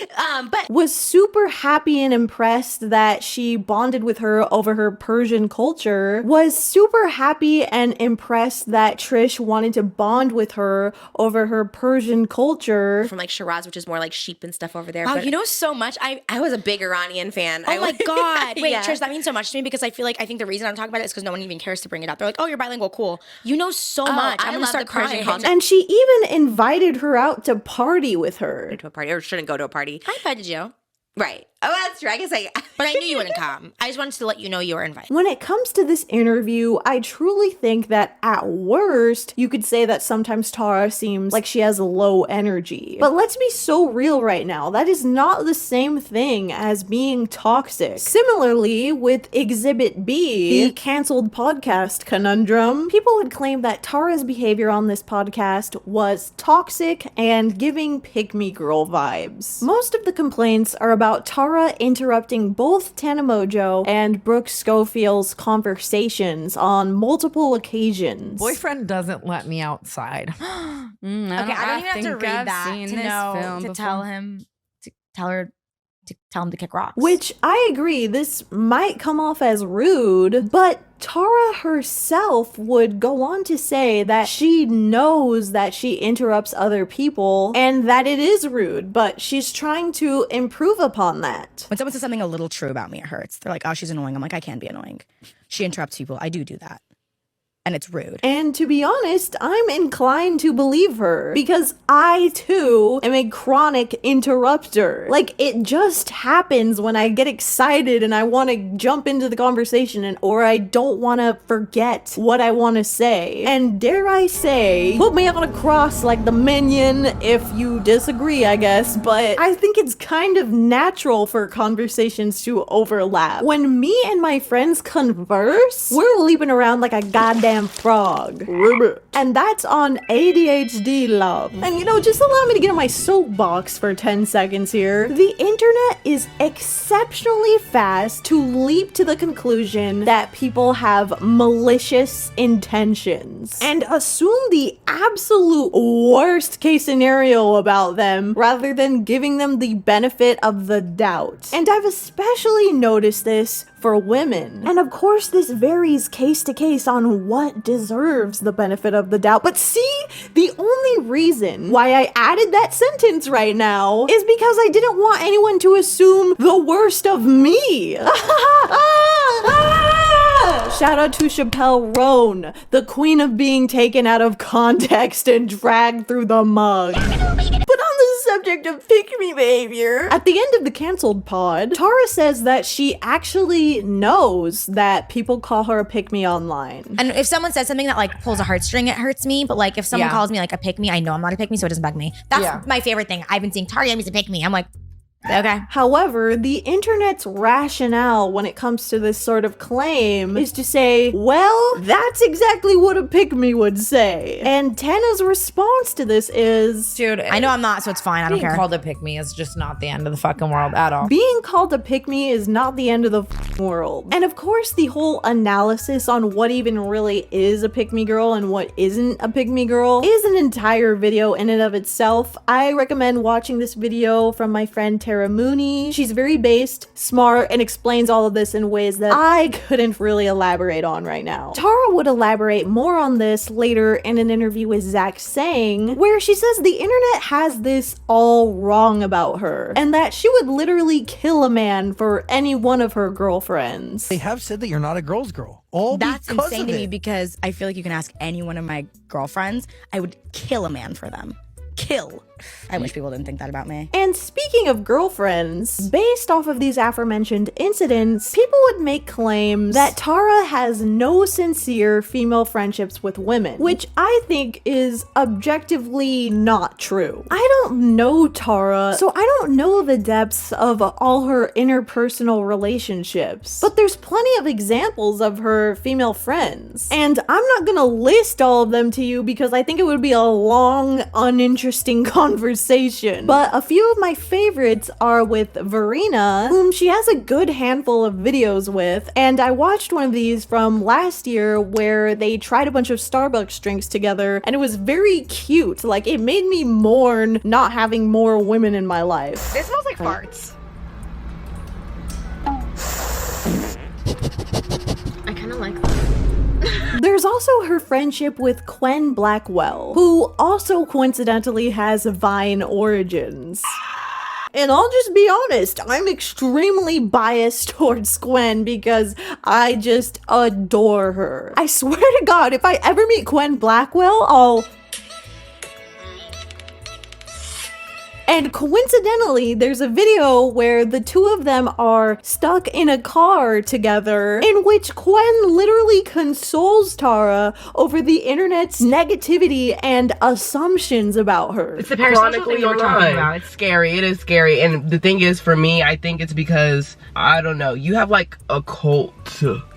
But was super happy and impressed that she bonded with her over her Persian culture, was super happy and impressed that Trish wanted to bond with her over her Persian culture. From like Shiraz, which is more like sheep and stuff over there. Wow, but you know so much. I was a big Iranian fan. Oh my God. Wait, Yeah. Trish, that means so much to me because I think the reason I'm talking about it is because no one even cares to bring it up. They're like, oh, you're bilingual, cool. You know so much. I'm gonna start crying. And she even invited her out to party with her. To a party, or shouldn't go to a party. I invited you. Right. Oh, that's true. I guess But I knew you wouldn't come. I just wanted to let you know you were invited. When it comes to this interview, I truly think that at worst, you could say that sometimes Tara seems like she has low energy. But let's be so real right now. That is not the same thing as being toxic. Similarly, with Exhibit B, the canceled podcast conundrum, people would claim that Tara's behavior on this podcast was toxic and giving pick-me-girl vibes. Most of the complaints are about Tara interrupting both Tana Mongeau and Brooke Schofield's conversations on multiple occasions. Boyfriend doesn't let me outside. Okay, I don't even have to read that to know to tell him to tell him to kick rocks. Which I agree, this might come off as rude, but Tara herself would go on to say that she knows that she interrupts other people and that it is rude, but she's trying to improve upon that. When someone says something a little true about me, it hurts. They're like, oh, she's annoying. I'm like, I can be annoying. She interrupts people. I do that. And it's rude. And to be honest, I'm inclined to believe her because I too am a chronic interrupter. Like, it just happens when I get excited and I want to jump into the conversation or I don't want to forget what I want to say. And dare I say, put me on a cross like the minion if you disagree, I guess, but I think it's kind of natural for conversations to overlap. When me and my friends converse, we're leaping around like a goddamn frog. And that's on ADHD love. And you know, just allow me to get on my soapbox for 10 seconds here. The internet is exceptionally fast to leap to the conclusion that people have malicious intentions and assume the absolute worst case scenario about them rather than giving them the benefit of the doubt. And I've especially noticed this for women. And of course, this varies case to case on what deserves the benefit of the doubt. But see, the only reason why I added that sentence right now is because I didn't want anyone to assume the worst of me. Shout out to Chappelle Roan, the queen of being taken out of context and dragged through the mug. But on the subject of pick-me behavior, at the end of the canceled pod, Tara says that she actually knows that people call her a pick-me online. And if someone says something that like pulls a heartstring, it hurts me. But like if someone Yeah. calls me like a pick-me, I know I'm not a pick-me, so it doesn't bug me. That's my favorite thing. I've been seeing Taryummy's a pick-me. I'm like, okay. However, the internet's rationale when it comes to this sort of claim is to say, well, that's exactly what a pick-me would say. And Tana's response to this is, dude, I know I'm not, so it's fine. I don't being care. called a pick-me is just not the end of the fucking world at all. being called a pick-me is not the end of the world. And of course, the whole analysis on what even really is a pick-me girl and what isn't a pick-me girl is an entire video in and of itself. I recommend watching this video from my friend Tara Mooney. She's very based, smart, and explains all of this in ways that I couldn't really elaborate on right now. Tara would elaborate more on this later in an interview with Zach Sang, where she says the internet has this all wrong about her, and that she would literally kill a man for any one of her girlfriends. They have said that you're not a girl's girl. All That's because insane of to me it. because I feel like you can ask any one of my girlfriends. I would kill a man for them. Kill. I wish people didn't think that about me. And speaking of girlfriends, based off of these aforementioned incidents, people would make claims that Tara has no sincere female friendships with women, which I think is objectively not true. I don't know Tara, so I don't know the depths of all her interpersonal relationships, but there's plenty of examples of her female friends. And I'm not gonna list all of them to you because I think it would be a long, uninteresting conversation. But a few of my favorites are with Verena, whom she has a good handful of videos with, and I watched one of these from last year where they tried a bunch of Starbucks drinks together, and it was very cute. Like, it made me mourn not having more women in my life. This smells like farts. I kind of like that. There's also her friendship with Quen Blackwell, who also coincidentally has Vine origins. And I'll just be honest, I'm extremely biased towards Quen because I just adore her. I swear to God, if I ever meet Quen Blackwell, I'll... And coincidentally, there's a video where the two of them are stuck in a car together in which Quen literally consoles Tara over the internet's negativity and assumptions about her. It's the parasocial thing you're talking about. It's scary. It is scary. And the thing is, for me, I think it's because, I don't know, you have like a cult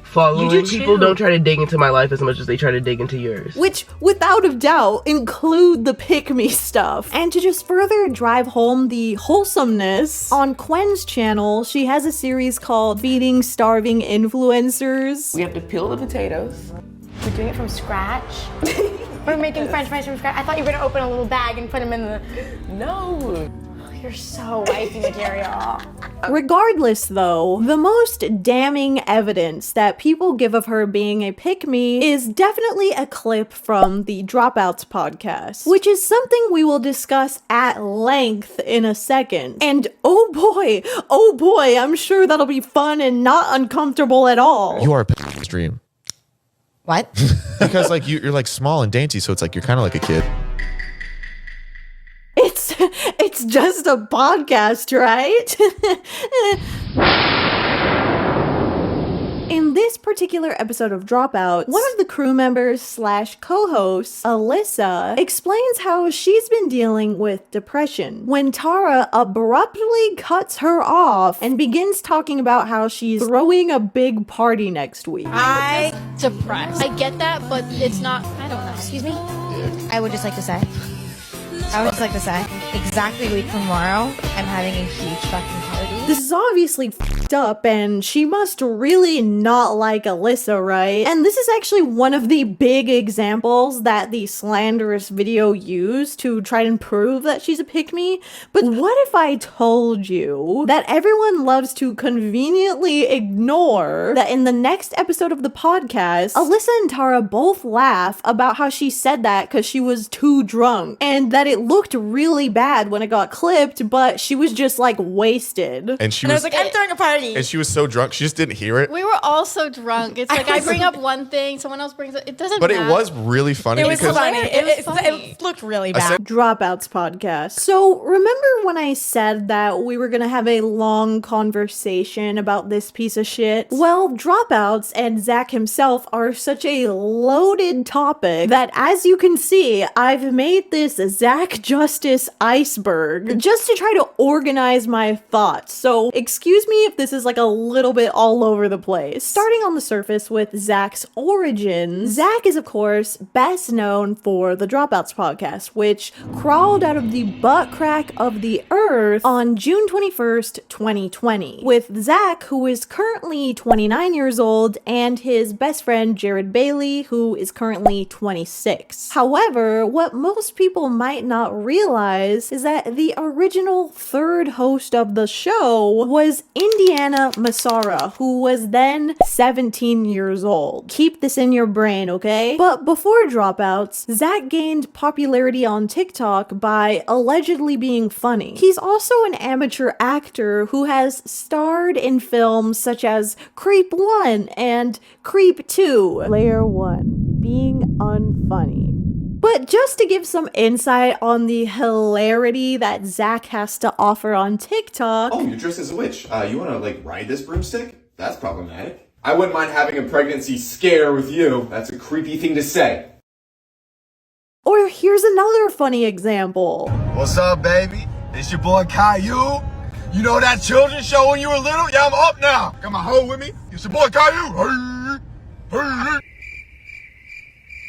following. People don't try to dig into my life as much as they try to dig into yours. Which, without a doubt, include the pick-me stuff. And to just further drive home the wholesomeness, on Quen's channel, she has a series called Feeding Starving Influencers. We have to peel the potatoes. We're doing it from scratch. We're making french fries from scratch. I thought you were gonna open a little bag and put them in the... No. You're so wifey material. Regardless though, the most damning evidence that people give of her being a pick-me is definitely a clip from the Dropouts podcast, which is something we will discuss at length in a second. And oh boy, I'm sure that'll be fun and not uncomfortable at all. You are a stream. What? Because like you're like small and dainty, so it's like you're kind of like a kid. It's just a podcast, right? In this particular episode of Dropouts, one of the crew members slash co-hosts, Alyssa, explains how she's been dealing with depression when Tara abruptly cuts her off and begins talking about how she's throwing a big party next week. I'm depressed. I get that, but it's not, I don't know. Excuse me? I would just like to say, exactly a week from tomorrow, I'm having a huge fucking party. This is obviously f***ed up, and she must really not like Alyssa, right? And this is actually one of the big examples that the slanderous video used to try and prove that she's a pick-me. But what if I told you that everyone loves to conveniently ignore that in the next episode of the podcast, Alyssa and Tara both laugh about how she said that because she was too drunk, and that it looked really bad when it got clipped, but she was just like wasted. And she I was like, I'm throwing a party. And she was so drunk, she just didn't hear it. We were all so drunk. It's like I bring up one thing, someone else brings it. It doesn't But matter. it was really funny. It was because funny. It looked really bad. Dropouts podcast. So remember when I said that we were gonna have a long conversation about this piece of shit? Well, Dropouts and Zach himself are such a loaded topic that, as you can see, I've made this Zach Justice iceberg just to try to organize my thoughts. So excuse me if this is like a little bit all over the place. Starting on the surface with Zach's origins, Zach is of course best known for the Dropouts podcast, which crawled out of the butt crack of the earth on June 21st, 2020, with Zach, who is currently 29 years old, and his best friend Jared Bailey, who is currently 26. However, what most people might not realize is that the original third host of the show was Indiana Massara, who was then 17 years old. Keep this in your brain, okay? But before Dropouts, Zach gained popularity on TikTok by allegedly being funny. He's also an amateur actor who has starred in films such as Creep 1 and Creep 2. Layer 1, being unfunny. But just to give some insight on the hilarity that Zach has to offer on TikTok. Oh, you're dressed as a witch. You wanna like ride this broomstick? That's problematic. I wouldn't mind having a pregnancy scare with you. That's a creepy thing to say. Or here's another funny example. What's up, baby? It's your boy Caillou. You know that children's show when you were little? Yeah, I'm up now. Got my hoe with me. It's your boy Caillou. Hey, hey.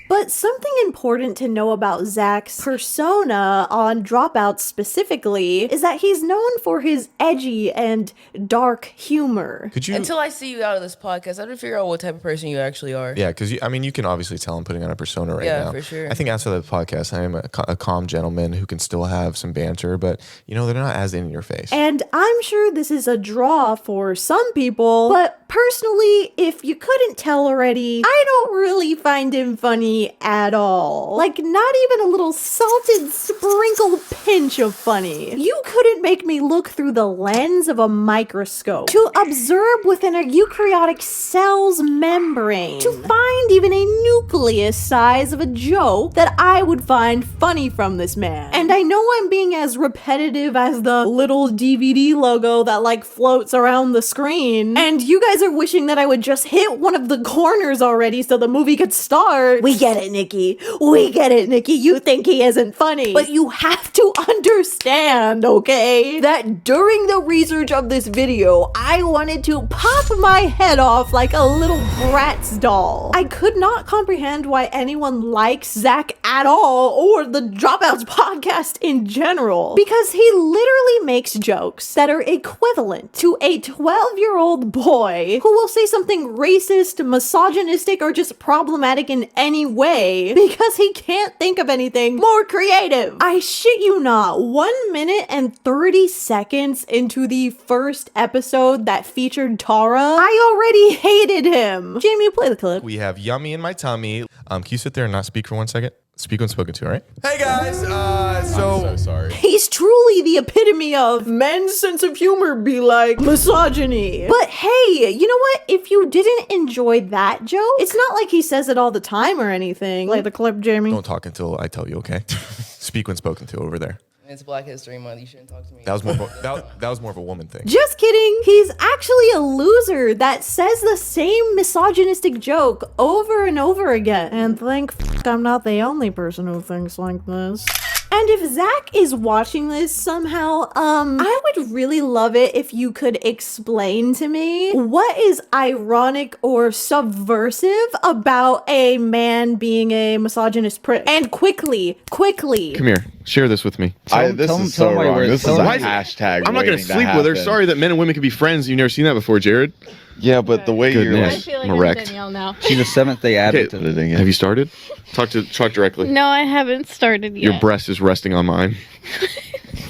But something important to know about Zach's persona on Dropouts specifically is that he's known for his edgy and dark humor. Could you? Until I see you out of this podcast, I have to figure out what type of person you actually are. Yeah, because I mean, you can obviously tell I'm putting on a persona right now. Yeah, for sure. I think outside of the podcast, I am a calm gentleman who can still have some banter, but you know, they're not as in your face. And I'm sure this is a draw for some people, but personally, if you couldn't tell already, I don't really find him funny at all. Like, not even a little salted sprinkle pinch of funny. You couldn't make me look through the lens of a microscope to observe within a eukaryotic cell's membrane to find even a nucleus size of a joke that I would find funny from this man. And I know I'm being as repetitive as the little DVD logo that like floats around the screen, and you guys are wishing that I would just hit one of the corners already so the movie could start. We get it, Nikki. We get it, Nikki. You think he isn't funny. But you have to understand, okay, that during the research of this video, I wanted to pop my head off like a little Bratz doll. I could not comprehend why anyone likes Zach at all, or the Dropouts podcast in general, because he literally makes jokes that are equivalent to a 12-year-old boy who will say something racist, misogynistic, or just problematic in any way because he can't think of anything more creative. I shit you not, 1 minute and 30 seconds into the first episode that featured Tara, I already hated him. Jamie, play the clip. We have Yummy in my tummy. Can you sit there and not speak for 1 second? Speak when spoken to, all right? Hey guys, I'm so sorry. He's truly the epitome of men's sense of humor be like misogyny. But hey, you know what? If you didn't enjoy that joke, it's not like he says it all the time or anything. Play the clip, Jamie. Don't talk until I tell you, okay? Speak when spoken to over there. It's Black History Month. You shouldn't talk to me. That was more that was more of a woman thing. Just kidding. He's actually a loser that says the same misogynistic joke over and over again. And thank f I'm not the only person who thinks like this. And if Zach is watching this somehow, I would really love it if you could explain to me what is ironic or subversive about a man being a misogynist prick. And quickly. Come here. Share this with me. This is so wrong. This is a hashtag. I'm not going to sleep with her. Sorry that men and women can be friends. You've never seen that before, Jared. Yeah, but the way you're Goodness. like, I feel like I'm I'm wrecked. Danielle now. She's a seventh-day addict. Have you started? Talk directly. No, I haven't started yet. Your breast is resting on mine.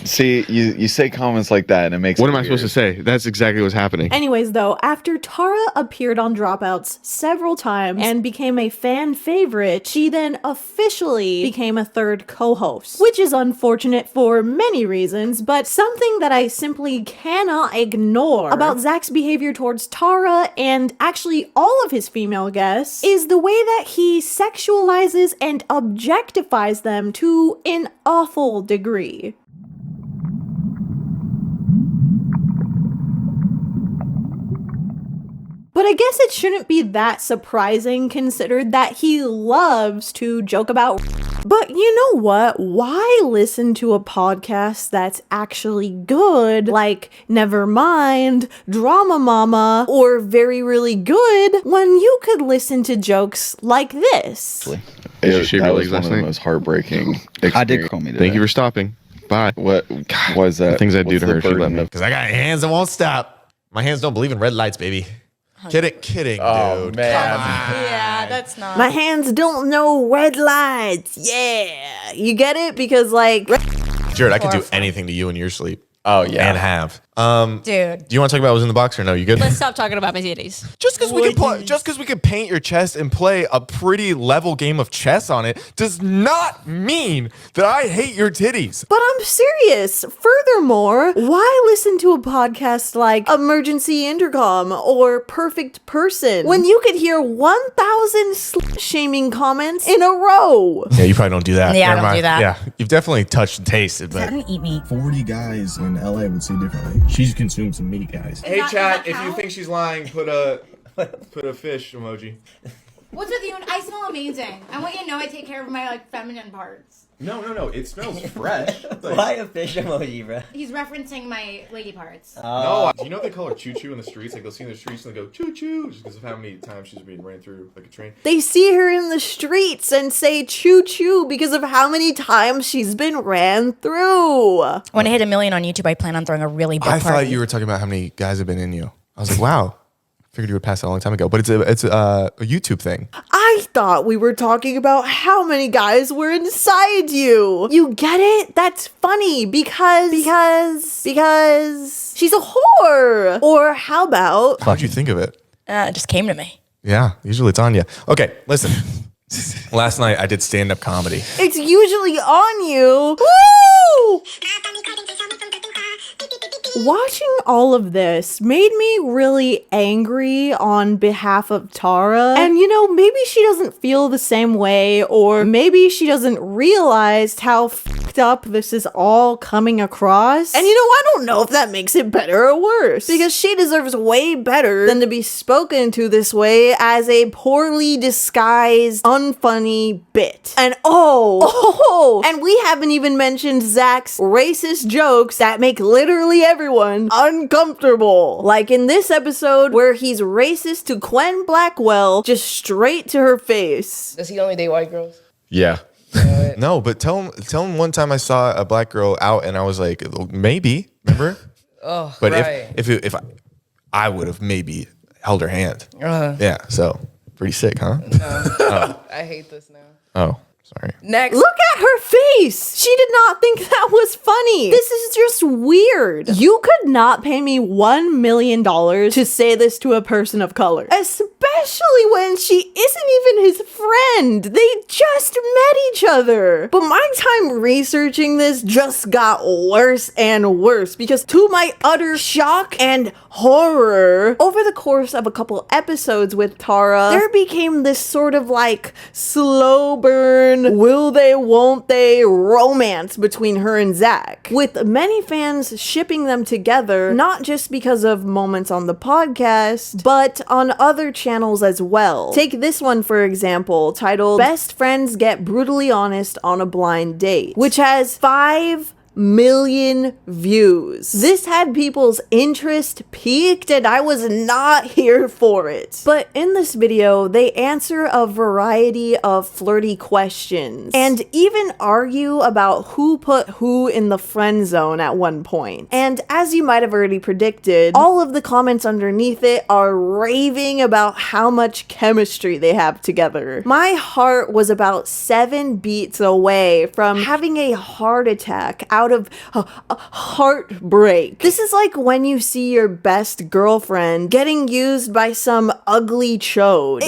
see, you say comments like that and it makes What am I supposed to say? That's exactly what's happening. Anyways, though, after Tara appeared on Dropouts several times and became a fan favorite, she then officially became a third co-host, which is unfortunate for many reasons, but something that I simply cannot ignore about Zach's behavior towards Tara and actually all of his female guests is the way that he sexualizes and objectifies them to an awful degree. But I guess it shouldn't be that surprising considered that he loves to joke about. But you know what? Why listen to a podcast that's actually good, like Nevermind, Drama Mama, or Very Really Good, when you could listen to jokes like this? Did you shave your that legs was one last of the night? most heartbreaking. I did call me today. Thank you for stopping. Bye. What was that? The things I do to her, she let me. Because I got hands that won't stop. My hands don't believe in red lights, baby. Kidding, Oh, dude. man. Come on. Yeah, that's not. My hands don't know red lights. Yeah. You get it? Because like... Jared, I could do anything to you in your sleep. Oh, yeah. And have. Dude. Do you want to talk about what was in the box or no? You good? Let's stop talking about my titties. Just because we can paint your chest and play a pretty level game of chess on it does not mean that I hate your titties. But I'm serious. Furthermore, why listen to a podcast like Emergency Intercom or Perfect Person when you could hear 1,000 shaming comments in a row? Yeah, you probably don't do that. Yeah, I Never don't mind. do that. Yeah, you've definitely touched and tasted, but Didn't eat meat. 40 guys in LA would say differently. She's consumed some meat, guys. Hey chat, if you think she's lying, put a fish emoji. What's with you? I smell amazing. I want you to know I take care of my like feminine parts. No. It smells fresh. Why a fish emoji, bro? He's referencing my lady parts. No, do you know they call her choo-choo in the streets? Like, they'll see in the streets and they go choo-choo just because of how many times she's being ran through like a train. They see her in the streets and say choo-choo because of how many times she's been ran through. When I hit 1 million on YouTube, I plan on throwing a really big I party. thought you were talking about how many guys have been in you. I was like, wow. Figured you would pass that a long time ago, but it's a YouTube thing. I thought we were talking about how many guys were inside you. You get it? That's funny because she's a whore. Or how about... How'd you think of it? It just came to me. Yeah, usually it's on you. Okay, listen. Last night I did stand-up comedy. It's usually on you. Woo! Watching all of this made me really angry on behalf of Tara. And you know, maybe she doesn't feel the same way, or maybe she doesn't realize how fucked up this is all coming across. And you know, I don't know if that makes it better or worse, because she deserves way better than to be spoken to this way as a poorly disguised, unfunny bit. And and we haven't even mentioned Zach's racist jokes that make literally everyone uncomfortable. Like in this episode where he's racist to Quen Blackwell just straight to her face. Does he only date white girls? Yeah. No, but tell him one time I saw a black girl out and I was like, maybe, remember? Oh, but right. if I would have maybe held her hand. Yeah, so pretty sick, huh? No. I hate this now. Oh, sorry. Next. Look at her face. She did not think that was funny. This is just weird. You could not pay me $1 million to say this to a person of color, especially when she isn't even his friend. They just met each other. But my time researching this just got worse and worse because, to my utter shock and horror, over the course of a couple episodes with Tara, there became this sort of like slow burn, will they, won't they romance between her and Zach, with many fans shipping them together, not just because of moments on the podcast, but on other channels as well. Take this one for example, titled Best Friends Get Brutally Honest on a Blind Date, which has 5 million views. This had people's interest peaked and I was not here for it. But in this video, they answer a variety of flirty questions and even argue about who put who in the friend zone at one point. And as you might have already predicted, all of the comments underneath it are raving about how much chemistry they have together. My heart was about 7 beats away from having a heart attack out of heartbreak. This is like when you see your best girlfriend getting used by some ugly chode.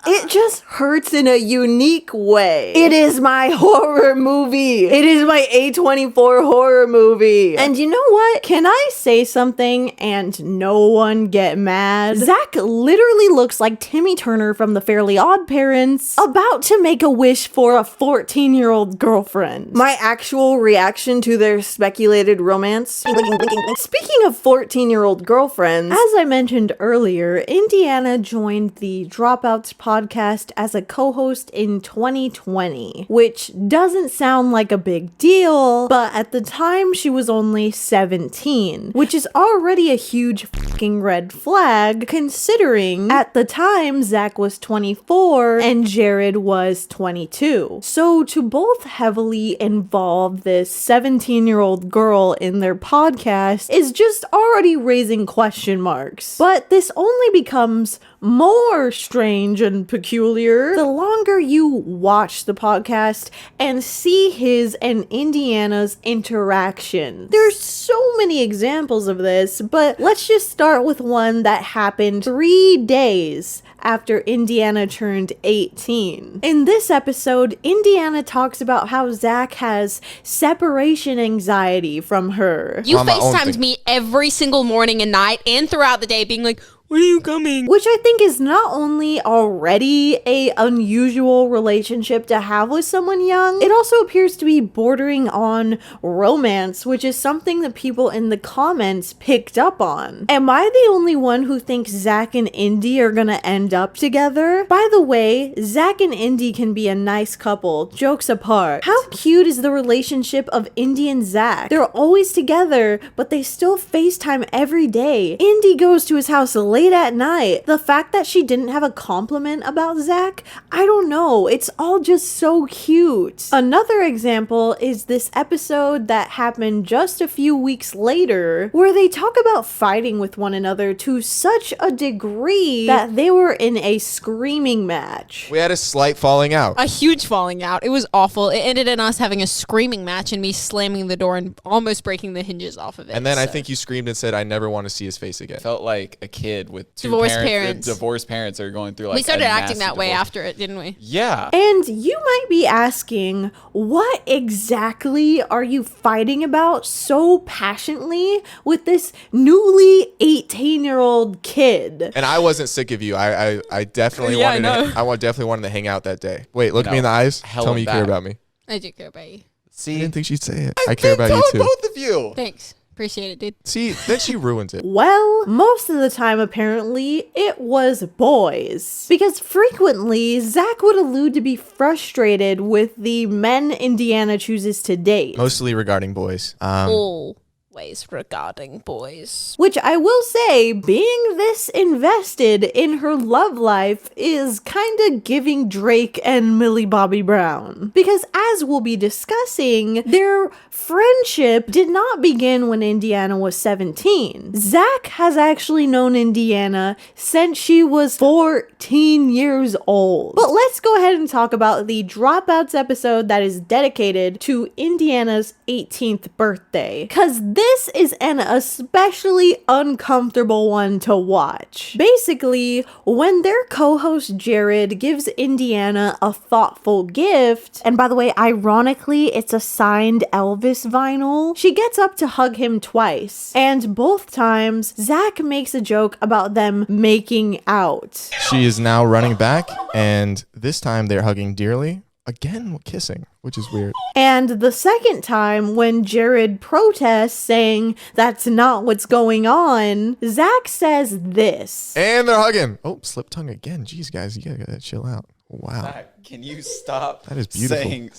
It just hurts in a unique way. It is my horror movie. It is my A24 horror movie. And you know what? Can I say something and no one get mad? Zach literally looks like Timmy Turner from the Fairly Odd Parents about to make a wish for a 14-year-old girlfriend. My actual reaction to their speculated romance. Speaking of 14-year-old girlfriends, as I mentioned earlier, Indiana joined the Dropouts podcast as a co-host in 2020, which doesn't sound like a big deal, but at the time she was only 17, which is already a huge fucking red flag considering at the time Zach was 24 and Jared was 22. So to both heavily involve this 17-year-old girl in their podcast is just already raising question marks. But this only becomes more strange and peculiar the longer you watch the podcast and see his and Indiana's interaction. There's so many examples of this, but let's just start with one that happened 3 days after Indiana turned 18. In this episode, Indiana talks about how Zach has separation anxiety from her. You FaceTimed me every single morning and night and throughout the day being like, When are you coming? Which I think is not only already a unusual relationship to have with someone young, it also appears to be bordering on romance, which is something that people in the comments picked up on. Am I the only one who thinks Zach and Indy are gonna end up together? By the way, Zach and Indy can be a nice couple, jokes apart. How cute is the relationship of Indy and Zach? They're always together, but they still FaceTime every day. Indy goes to his house late at night. The fact that she didn't have a compliment about Zach, I don't know. It's all just so cute. Another example is this episode that happened just a few weeks later, where they talk about fighting with one another to such a degree that they were in a screaming match. We had a slight falling out. A huge falling out. It was awful. It ended in us having a screaming match and me slamming the door and almost breaking the hinges off of it. And then I think you screamed and said, I never want to see his face again. Felt like a kid with two Divorced parents. Divorced parents are going through like we started a acting that massive way divorce. after it, didn't we? Yeah. And you might be asking, what exactly are you fighting about so passionately with this newly 18-year-old kid? And I wasn't sick of you. I definitely definitely wanted to hang out that day. Wait, look me in the eyes. Tell me you care about me. I do care about you. See, I didn't think she'd say it. I care about you too. Both of you. Thanks. Appreciate it, dude. See, then she ruins it. Well, most of the time, apparently, it was boys. Because frequently, Zach would allude to be frustrated with the men Indiana chooses to date. Mostly regarding boys. Always regarding boys. Which I will say, being this invested in her love life is kind of giving Drake and Millie Bobby Brown. Because as we'll be discussing, their friendship did not begin when Indiana was 17. Zach has actually known Indiana since she was 14 years old. But let's go ahead and talk about the Dropouts episode that is dedicated to Indiana's 18th birthday. Because this is an especially uncomfortable one to watch. Basically, when their co-host Jared gives Indiana a thoughtful gift, and by the way, ironically, it's a signed Elvis vinyl, she gets up to hug him twice. And both times, Zach makes a joke about them making out. She is now running back, and this time they're hugging dearly. Again, kissing, which is weird. And the second time, when Jared protests saying that's not what's going on, Zach says this. And they're hugging. Oh, slip tongue again. Jeez, guys, you gotta chill out. Wow. Zach, can you stop That is beautiful. saying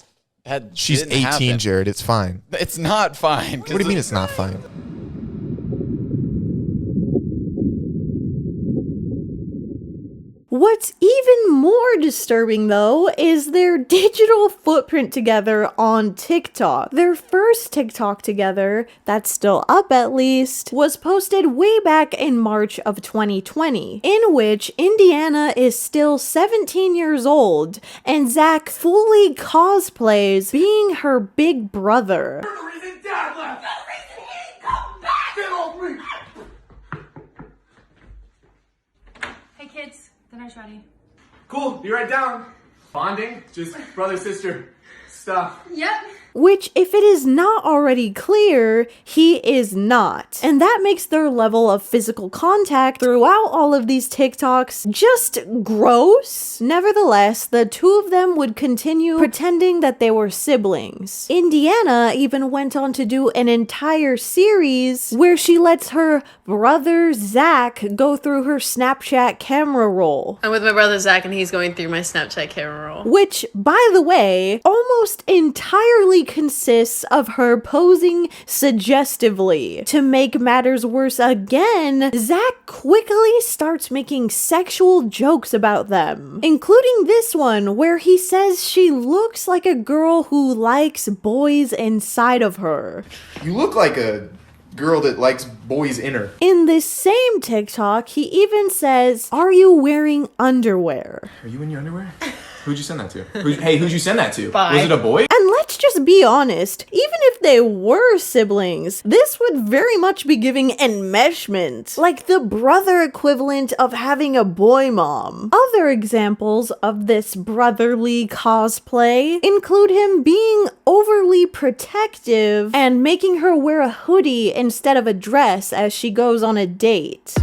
that She's didn't 18, happen? Jared. It's fine. It's not fine. What do you mean it's not fine? What's even more disturbing, though, is their digital footprint together on TikTok. Their first TikTok together, that's still up at least, was posted way back in March of 2020, in which Indiana is still 17 years old, and Zach fully cosplays being her big brother. Hey kids, dinner's ready. Cool, be right down. Bonding, just brother, sister stuff. Yep. Which, if it is not already clear, he is not. And that makes their level of physical contact throughout all of these TikToks just gross. Nevertheless, the two of them would continue pretending that they were siblings. Indiana even went on to do an entire series where she lets her brother Zach go through her Snapchat camera roll. I'm with my brother Zach and he's going through my Snapchat camera roll. Which, by the way, almost entirely consists of her posing suggestively. To make matters worse again, Zach quickly starts making sexual jokes about them, including this one where he says she looks like a girl who likes boys inside of her. You look like a girl that likes boys in her. In this same TikTok, he even says, "Are you wearing underwear?" Are you in your underwear? Who'd you send that to? Who'd you send that to? Bye. Was it a boy? And let's just be honest, even if they were siblings, this would very much be giving enmeshment, like the brother equivalent of having a boy mom. Other examples of this brotherly cosplay include him being overly protective and making her wear a hoodie instead of a dress as she goes on a date.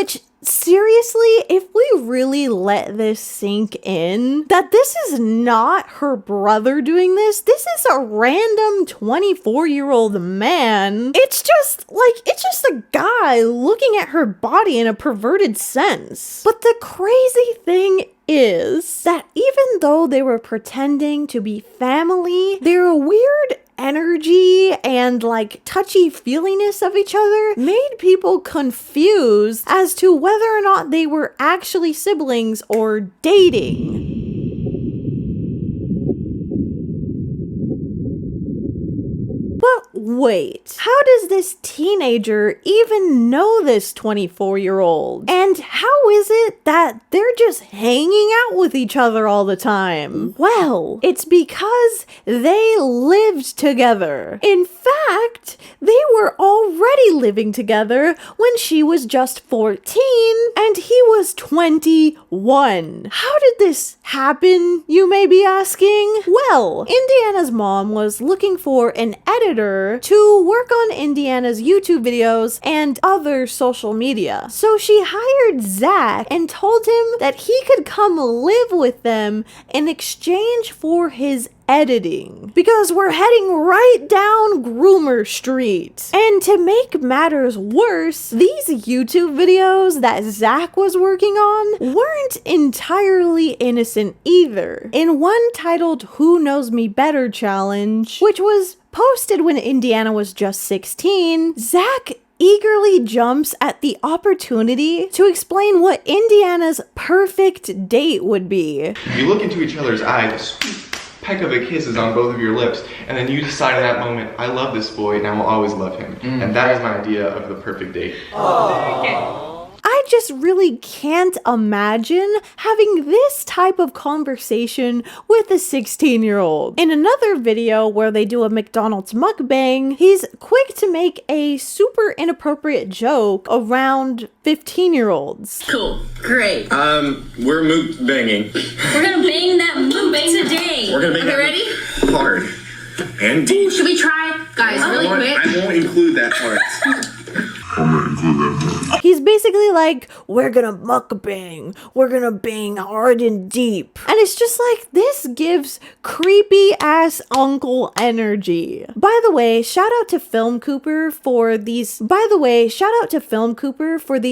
Which, seriously, if we really let this sink in, that this is not her brother doing this, this is a random 24-year-old man. It's just a guy looking at her body in a perverted sense. But the crazy thing is that even though they were pretending to be family, their weird energy and like touchy-feeliness of each other made people confused as to whether or not they were actually siblings or dating. But wait, how does this teenager even know this 24-year-old? And how is it that they're just hanging out with each other all the time? Well, it's because they lived together. In fact, they were already living together when she was just 14 and he was 21. How did this happen, you may be asking? Well, Indiana's mom was looking for an editor to work on Indiana's YouTube videos and other social media. So she hired Zach and told him that he could come live with them in exchange for his editing, because we're heading right down Groomer Street. And to make matters worse, these YouTube videos that Zach was working on weren't entirely innocent either. In one titled Who Knows Me Better Challenge, which was posted when Indiana was just 16, Zach eagerly jumps at the opportunity to explain what Indiana's perfect date would be. You look into each other's eyes, peck of a kiss is on both of your lips, and then you decide in that moment, I love this boy and I will always love him. And that is my idea of the perfect date. I just really can't imagine having this type of conversation with a 16-year-old. In another video where they do a McDonald's mukbang, he's quick to make a super inappropriate joke around 15-year-olds. Cool. Great. We're moot banging. We're gonna bang that moot today. We're gonna bang that ready? hard and deep. Ooh, should we try? Guys, really quick. I won't include that part. He's basically like, we're gonna mukbang, we're gonna bang hard and deep. And it's just like, this gives creepy ass uncle energy. By the way, shout out to Film Cooper for these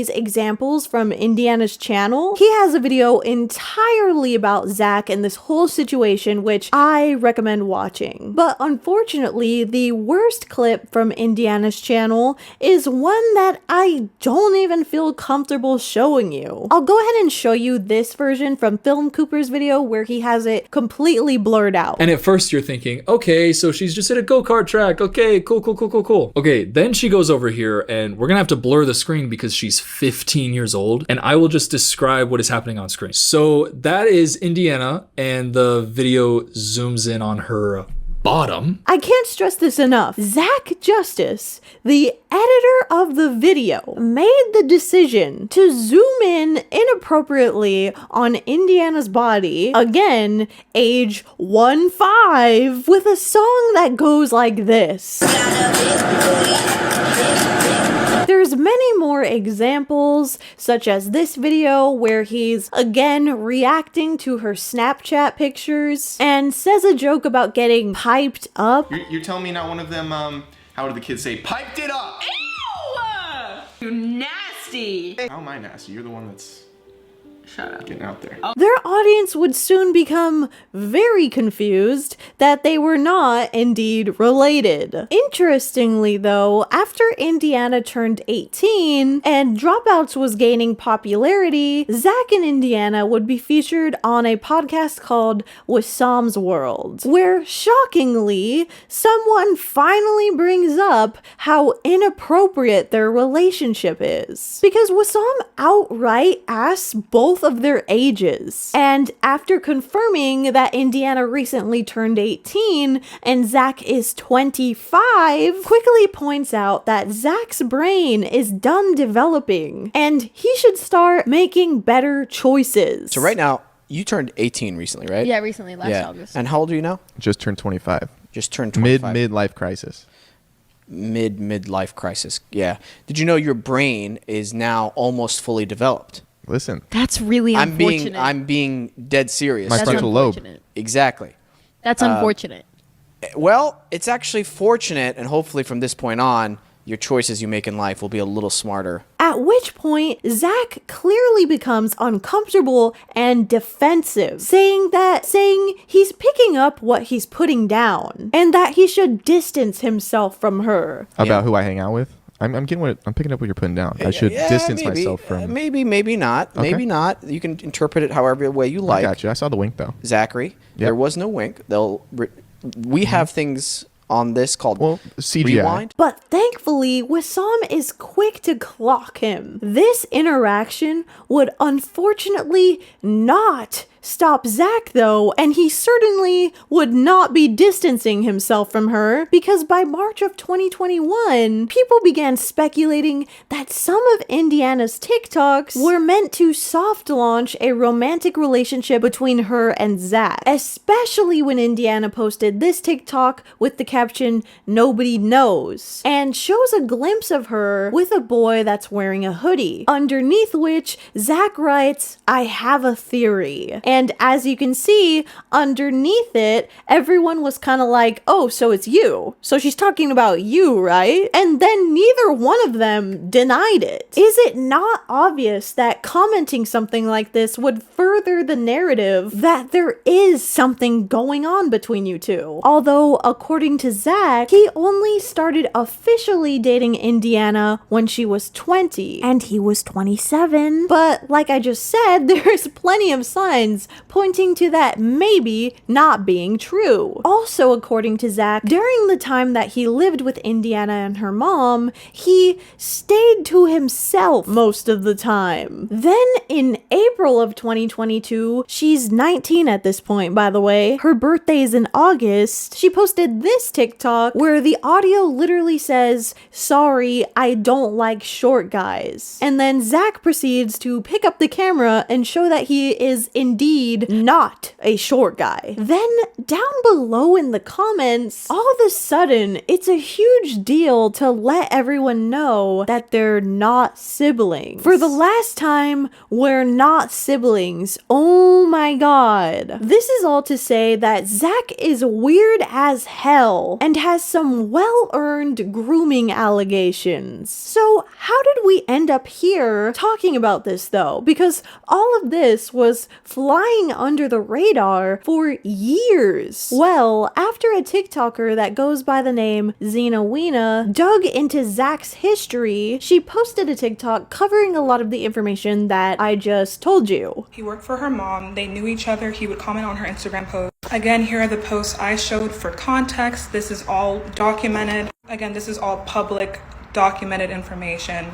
examples from Indiana's channel. He has a video entirely about Zach and this whole situation, which I recommend watching. But unfortunately, the worst clip from Indiana's channel is one that I don't even feel comfortable showing you. I'll go ahead and show you this version from Film Cooper's video where he has it completely blurred out. And at first you're thinking, okay, so she's just at a go-kart track. Okay, cool. Okay, then she goes over here and we're gonna have to blur the screen because she's 15 years old, and I will just describe what is happening on screen. So that is Indiana, and the video zooms in on her bottom. I can't stress this enough. Zach Justice, the editor of the video, made the decision to zoom in inappropriately on Indiana's body, again, age 15, with a song that goes like this. There's many more examples, such as this video where he's again reacting to her Snapchat pictures and says a joke about getting piped up. You're telling me not one of them, how do the kids say, piped it up? Ew! You nasty! How am I nasty? You're the one that's Shut up. Getting out there. Their audience would soon become very confused that they were not indeed related. Interestingly though, after Indiana turned 18 and Dropouts was gaining popularity, Zach and Indiana would be featured on a podcast called Wissam's World, where shockingly, someone finally brings up how inappropriate their relationship is. Because Wissam outright asks both of their ages. And after confirming that Indiana recently turned 18 and Zach is 25, quickly points out that Zach's brain is done developing and he should start making better choices. So right now, you turned 18 recently, right? Yeah, recently, last August. And how old are you now? Just turned 25. Just turned 25. Midlife crisis. midlife crisis. Yeah. Did you know your brain is now almost fully developed? Listen. That's really unfortunate. I'm being dead serious. My frontal lobe. Exactly. That's unfortunate. Well, it's actually fortunate, and hopefully from this point on, your choices you make in life will be a little smarter. At which point, Zach clearly becomes uncomfortable and defensive, saying he's picking up what he's putting down, and that he should distance himself from her. About who I hang out with? I'm picking up what you're putting down. I should distance myself from. Maybe not. Okay. Maybe not. You can interpret it however way you like. I got you. I saw the wink though. Zachary, there was no wink. We have things on this called CGI. rewind. But thankfully, Wissam is quick to clock him. This interaction would unfortunately not stop Zach though, and he certainly would not be distancing himself from her, because by March of 2021, people began speculating that some of Indiana's TikToks were meant to soft launch a romantic relationship between her and Zach, especially when Indiana posted this TikTok with the caption, "Nobody knows," and shows a glimpse of her with a boy that's wearing a hoodie, underneath which Zach writes, "I have a theory." And as you can see, underneath it, everyone was kind of like, oh, so it's you. So she's talking about you, right? And then neither one of them denied it. Is it not obvious that commenting something like this would further the narrative that there is something going on between you two? Although, according to Zach, he only started officially dating Indiana when she was 20, and he was 27. But like I just said, there's plenty of signs pointing to that maybe not being true. Also, according to Zach, during the time that he lived with Indiana and her mom, he stayed to himself most of the time. Then in April of 2022, she's 19 at this point, by the way, her birthday is in August, she posted this TikTok where the audio literally says, "Sorry, I don't like short guys." And then Zach proceeds to pick up the camera and show that he is indeed not a short guy. Then down below in the comments, all of a sudden, it's a huge deal to let everyone know that they're not siblings. For the last time, we're not siblings. Oh my god. This is all to say that Zach is weird as hell and has some well-earned grooming allegations. So how did we end up here talking about this though? Because all of this was flying under the radar for years. Well, after a TikToker that goes by the name Xena Weena dug into Zach's history, she posted a TikTok covering a lot of the information that I just told you. He worked for her mom, they knew each other, he would comment on her Instagram posts. Again, here are the posts I showed for context. This is all documented. Again, this is all public, documented information.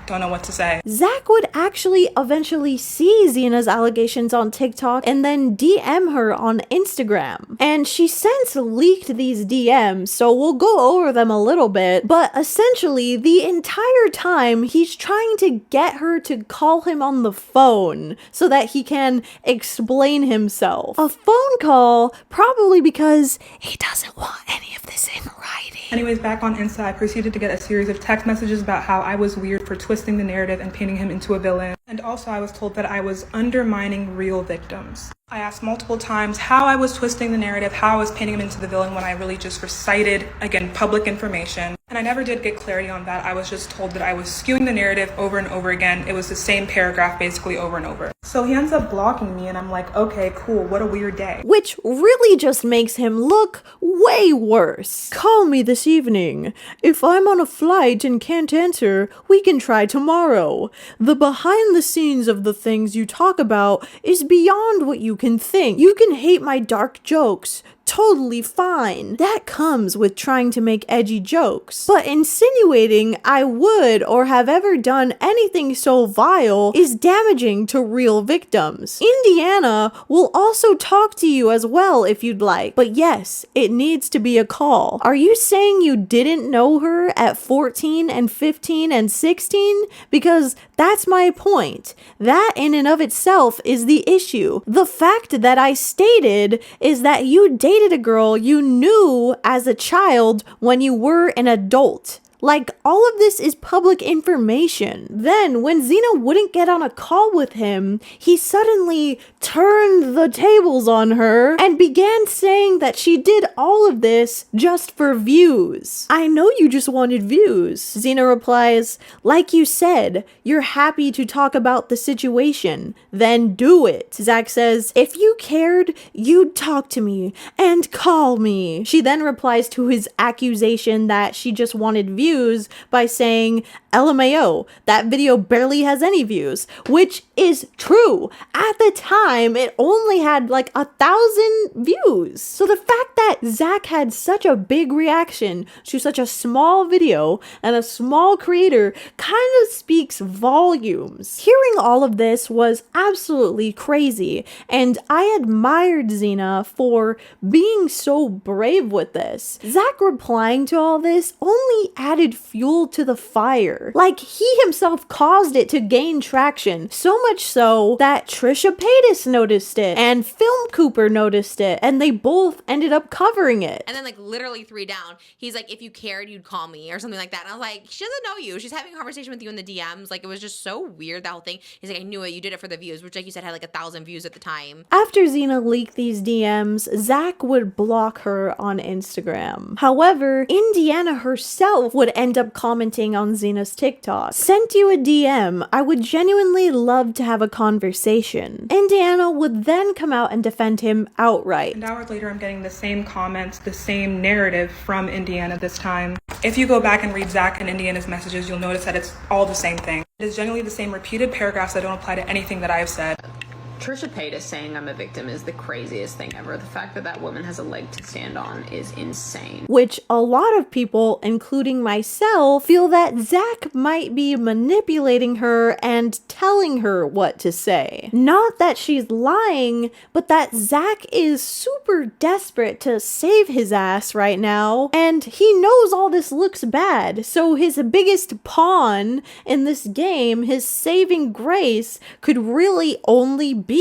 Don't know what to say. Zach would actually eventually see Xena's allegations on TikTok and then DM her on Instagram. And she since leaked these DMs, so we'll go over them a little bit, but essentially the entire time he's trying to get her to call him on the phone so that he can explain himself. A phone call, probably because he doesn't want any of this in writing. Anyways, back on Insta, I proceeded to get a series of text messages about how I was weird for twisting the narrative and painting him into a villain. And also I was told that I was undermining real victims. I asked multiple times how I was twisting the narrative, how I was painting him into the villain when I really just recited, again, public information. And I never did get clarity on that. I was just told that I was skewing the narrative over and over again. It was the same paragraph basically over and over. So he ends up blocking me and I'm like, okay, cool, what a weird day. Which really just makes him look way worse. Call me this evening. If I'm on a flight and can't answer, we can try tomorrow. The behind the scenes of the things you talk about is beyond what you can think. You can hate my dark jokes. Totally fine. That comes with trying to make edgy jokes. But insinuating I would or have ever done anything so vile is damaging to real victims. Indiana will also talk to you as well if you'd like. But yes, it needs to be a call. Are you saying you didn't know her at 14 and 15 and 16? Because that's my point. That in and of itself is the issue. The fact that I stated is that you dated dated a girl you knew as a child when you were an adult. Like, all of this is public information. Then, when Xena wouldn't get on a call with him, he suddenly turned the tables on her and began saying that she did all of this just for views. I know you just wanted views. Xena replies, like you said, you're happy to talk about the situation. Then do it. Zach says, if you cared, you'd talk to me and call me. She then replies to his accusation that she just wanted views by saying, LMAO, that video barely has any views, which is true. At the time, it only had like 1,000 views. So the fact that Zach had such a big reaction to such a small video and a small creator kind of speaks volumes. Hearing all of this was absolutely crazy, and I admired Xena for being so brave with this. Zach replying to all this only added fuel to the fire. Like, he himself caused it to gain traction, so much so that Trisha Paytas noticed it and Film Cooper noticed it, and they both ended up covering it. And then like literally 3 down, he's like, if you cared, you'd call me or something like that. And I was like, she doesn't know you. She's having a conversation with you in the DMs. Like, it was just so weird, that whole thing. He's like, I knew it. You did it for the views, which like you said had like 1,000 views at the time. After Xena leaked these DMs, Zach would block her on Instagram. However, Indiana herself would end up commenting on Xena's TikTok. Sent you a DM. I would genuinely love to have a conversation. Indiana would then come out and defend him outright. And hours later, I'm getting the same comments, the same narrative from Indiana this time. If you go back and read Zach and Indiana's messages, you'll notice that it's all the same thing. It is generally the same repeated paragraphs that don't apply to anything that I've said. Trisha Paytas saying I'm a victim is the craziest thing ever. The fact that that woman has a leg to stand on is insane. Which a lot of people, including myself, feel that Zach might be manipulating her and telling her what to say. Not that she's lying, but that Zach is super desperate to save his ass right now, and he knows all this looks bad, so his biggest pawn in this game, his saving grace, could really only be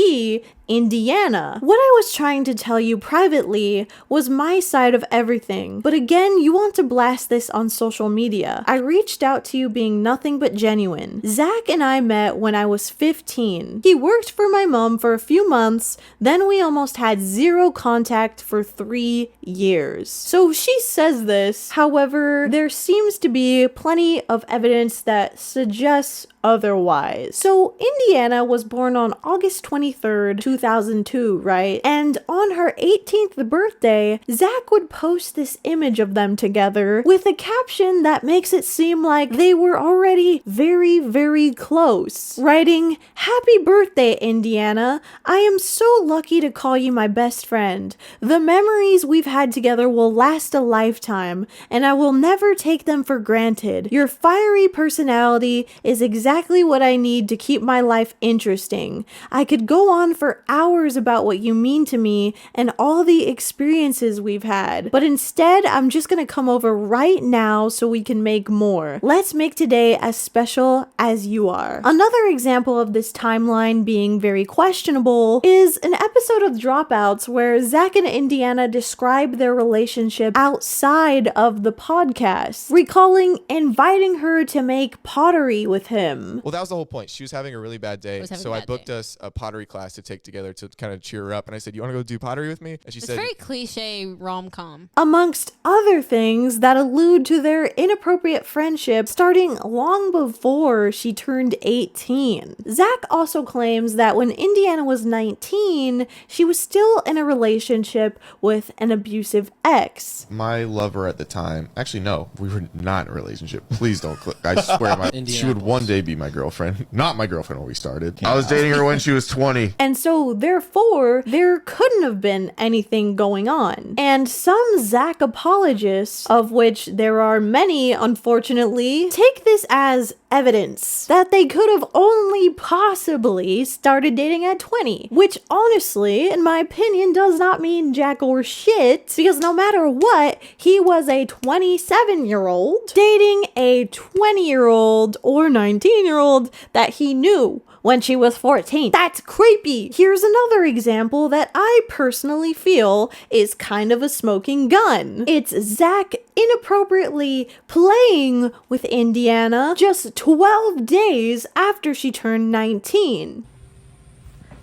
Indiana. What I was trying to tell you privately was my side of everything, but again, you want to blast this on social media. I reached out to you being nothing but genuine. Zach and I met when I was 15. He worked for my mom for a few months, then we almost had 0 contact for 3 years. So she says this, however, there seems to be plenty of evidence that suggests otherwise. So Indiana was born on August 23rd, 2002, right? And on her 18th birthday, Zach would post this image of them together with a caption that makes it seem like they were already very, very close. Writing, "Happy birthday, Indiana. I am so lucky to call you my best friend. The memories we've had together will last a lifetime, and I will never take them for granted. Your fiery personality is exactly what I need to keep my life interesting. I could go on for hours about what you mean to me and all the experiences we've had, but instead I'm just gonna come over right now so we can make more. Let's make today as special as you are." Another example of this timeline being very questionable is an episode of Dropouts where Zach and Indiana describe their relationship outside of the podcast, recalling inviting her to make pottery with him. Well, that was the whole point. She was having a really bad day, so I booked us a pottery class to take together to kind of cheer her up. And I said, "You want to go do pottery with me?" And she said, It's very cliche rom-com. Amongst other things that allude to their inappropriate friendship starting long before she turned 18. Zach also claims that when Indiana was 19, she was still in a relationship with an abusive ex. my lover at the time, actually, no, we were not in a relationship. Please don't click. I swear, she would one day be my girlfriend. Not my girlfriend when we started. I was dating her when she was 20. And so, therefore, there couldn't have been anything going on. And some Zach apologists, of which there are many, unfortunately, take this as evidence that they could have only possibly started dating at 20. Which, honestly, in my opinion, does not mean jack or shit, because no matter what, he was a 27-year-old dating a 20-year-old or 19-year-old that he knew when she was 14. That's creepy. Here's another example that I personally feel is kind of a smoking gun. It's Zach inappropriately playing with Indiana just 12 days after she turned 19.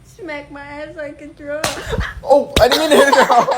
Smack my ass like a drum. Oh, I didn't mean to hit it out.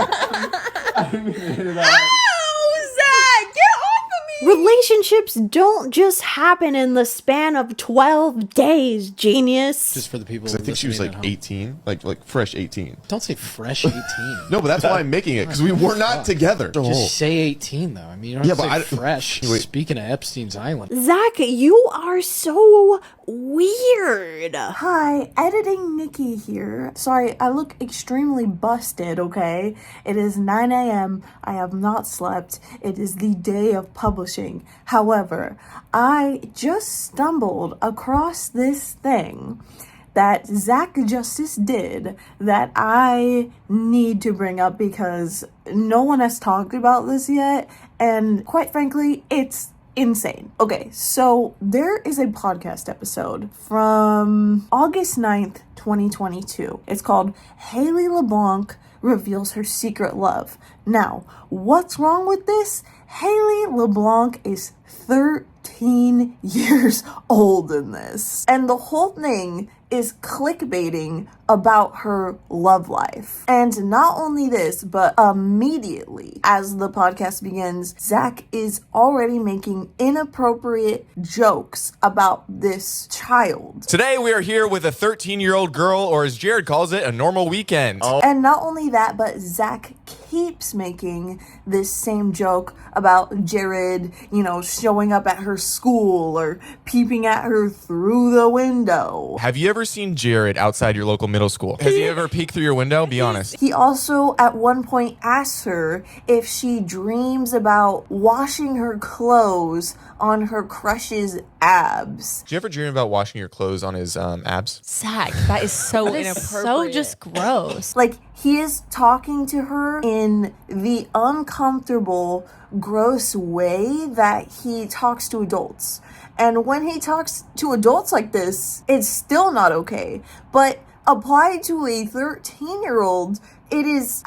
I didn't mean to hit it out. Oh, Zach, get off of me! Relationships don't just happen in the span of 12 days, genius. Just for the people. I think she was like 18, like fresh 18. Don't say fresh 18. No, but that's why I'm making it, because we were not together. Just say 18 though. I mean, you don't have to say fresh. Wait. Speaking of Epstein's Island. Zach, you are so weird. Hi, editing Nikki here. Sorry, I look extremely busted, okay? It is 9 a.m. I have not slept. It is the day of publishing. However, I just stumbled across this thing that Zach Justice did that I need to bring up because no one has talked about this yet, and quite frankly, it's insane. Okay, so there is a podcast episode from August 9th, 2022. It's called Haley LeBlanc Reveals Her Secret Love. Now, what's wrong with this? Haley LeBlanc is 13 years old in this. And the whole thing is clickbaiting about her love life. And not only this, but immediately as the podcast begins, Zach is already making inappropriate jokes about this child. Today we are here with a 13-year-old girl, or as Jared calls it, a normal weekend. And not only that, but Zach keeps making this same joke about Jared, showing up at her school or peeping at her through the window. Have you ever seen Jared outside your local middle school? Has he ever peeked through your window? Be honest. He also at one point asks her if she dreams about washing her clothes on her crush's abs. Do you ever dream about washing your clothes on his abs? Zach, that is so inappropriate. So just gross. Like, he is talking to her in the uncomfortable, gross way that he talks to adults. And when he talks to adults like this, it's still not okay. But applied to a 13-year-old, it is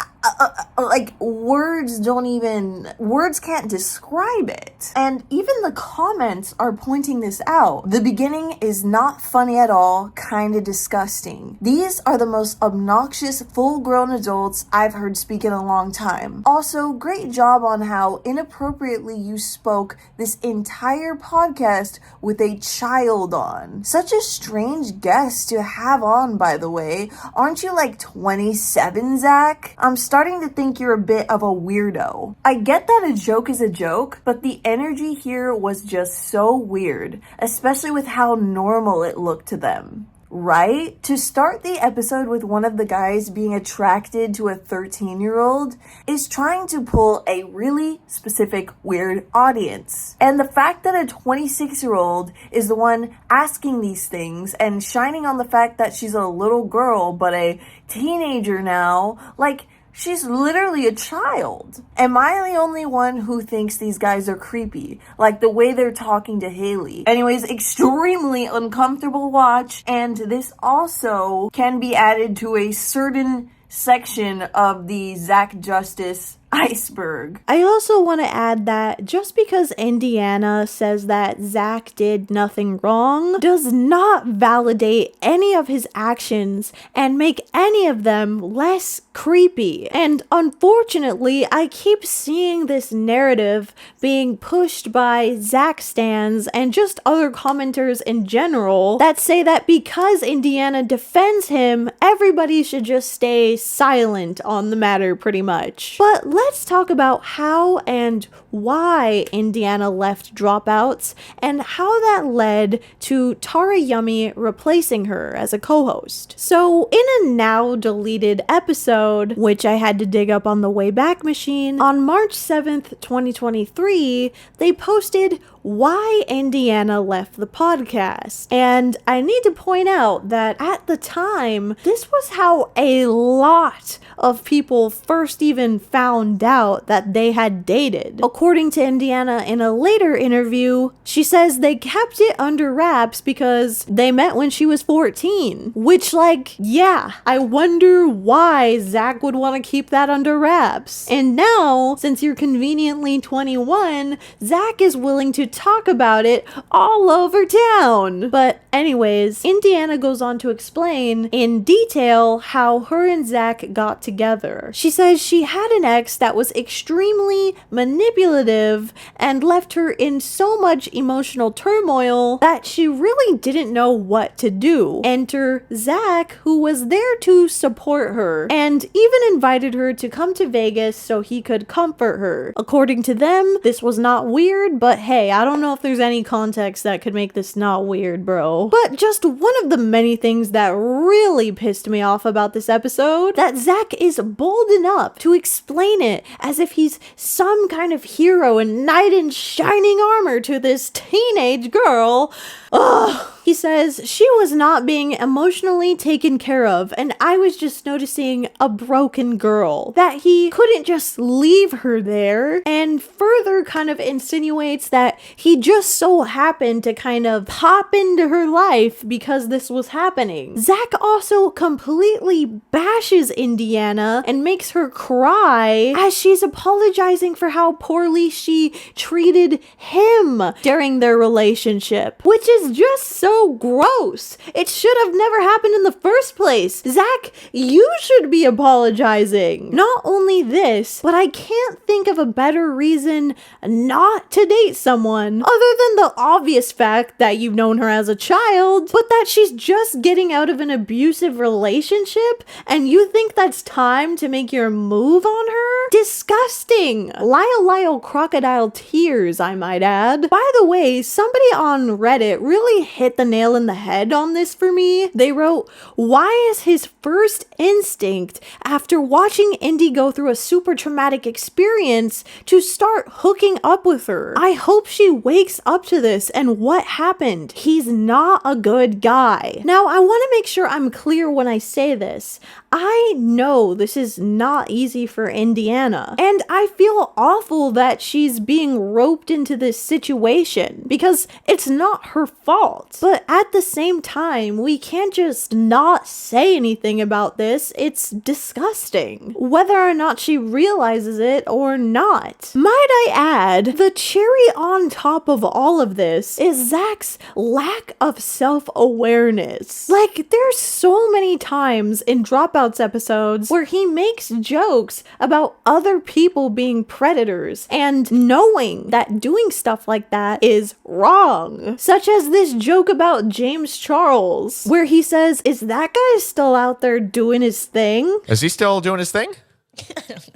like words can't describe it. And even the comments are pointing this out. The beginning is not funny at all, kind of disgusting. These are the most obnoxious full-grown adults I've heard speak in a long time. Also, great job on how inappropriately you spoke this entire podcast with a child on. Such a strange guest to have on, by the way. Aren't you like 27, Zach? I'm starting to think you're a bit of a weirdo. I get that a joke is a joke, but the energy here was just so weird, especially with how normal it looked to them. Right? To start the episode with one of the guys being attracted to a 13-year-old is trying to pull a really specific weird audience. And the fact that a 26-year-old is the one asking these things and shining on the fact that she's a little girl but a teenager now, like, she's literally a child. Am I the only one who thinks these guys are creepy? Like the way they're talking to Haley. Anyways, extremely uncomfortable watch, and this also can be added to a certain section of the Zach Justice iceberg. I also want to add that just because Indiana says that Zach did nothing wrong does not validate any of his actions and make any of them less creepy. And unfortunately, I keep seeing this narrative being pushed by Zach stans and just other commenters in general that say that because Indiana defends him, everybody should just stay silent on the matter pretty much. But let's talk about how and why Indiana left Dropouts and how that led to Tarayummy replacing her as a co-host. So in a now deleted episode, which I had to dig up on the Wayback Machine, on March 7th, 2023, they posted why Indiana left the podcast. And I need to point out that at the time, this was how a lot of people first even found out that they had dated. According to Indiana in a later interview, she says they kept it under wraps because they met when she was 14. Which, like, yeah, I wonder why Zach would want to keep that under wraps. And now, since you're conveniently 21, Zach is willing to talk about it all over town. But anyways, Indiana goes on to explain in detail how her and Zach got together. She says she had an ex that was extremely manipulative and left her in so much emotional turmoil that she really didn't know what to do. Enter Zach, who was there to support her and even invited her to come to Vegas so he could comfort her. According to them, this was not weird, but hey, I don't know if there's any context that could make this not weird, bro. But just one of the many things that really pissed me off about this episode, that Zach is bold enough to explain it as if he's some kind of hero and knight in shining armor to this teenage girl. Ugh. He says she was not being emotionally taken care of, and I was just noticing a broken girl. That he couldn't just leave her there, and further kind of insinuates that he just so happened to kind of pop into her life because this was happening. Zach also completely bashes Indiana and makes her cry as she's apologizing for how poorly she treated him during their relationship, which is just so gross. It should have never happened in the first place. Zach, you should be apologizing. Not only this, but I can't think of a better reason not to date someone other than the obvious fact that you've known her as a child, but that she's just getting out of an abusive relationship and you think that's time to make your move on her? Disgusting. Lyle crocodile tears, I might add. By the way, somebody on Reddit really hit the nail in the head on this for me. They wrote, why is his first instinct after watching Indy go through a super traumatic experience to start hooking up with her? I hope she wakes up to this and what happened. He's not a good guy. Now, I want to make sure I'm clear when I say this. I know this is not easy for Indiana, and I feel awful that she's being roped into this situation because it's not her fault. But at the same time, we can't just not say anything about this. It's disgusting, whether or not she realizes it or not. Might I add, the cherry on top of all of this is Zach's lack of self-awareness. Like, there's so many times in Dropouts episodes where he makes jokes about other people being predators and knowing that doing stuff like that is wrong. Such as this joke about James Charles, where he says, is that guy still out there doing his thing? Is he still doing his thing?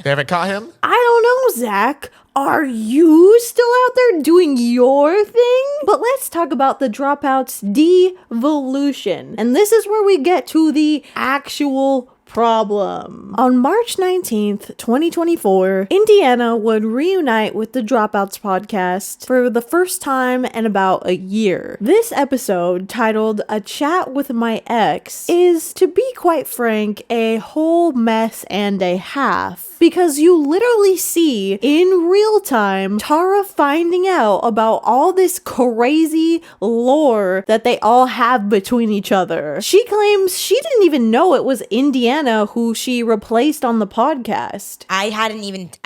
They haven't caught him? I don't know, Zach. Are you still out there doing your thing? But let's talk about the Dropouts Devolution. And this is where we get to the actual problem. On March 19th, 2024, Indiana would reunite with the Dropouts podcast for the first time in about a year. This episode, titled A Chat with My Ex, is, to be quite frank, a whole mess and a half. Because you literally see in real time Tara finding out about all this crazy lore that they all have between each other. She claims she didn't even know it was Indiana who she replaced on the podcast. I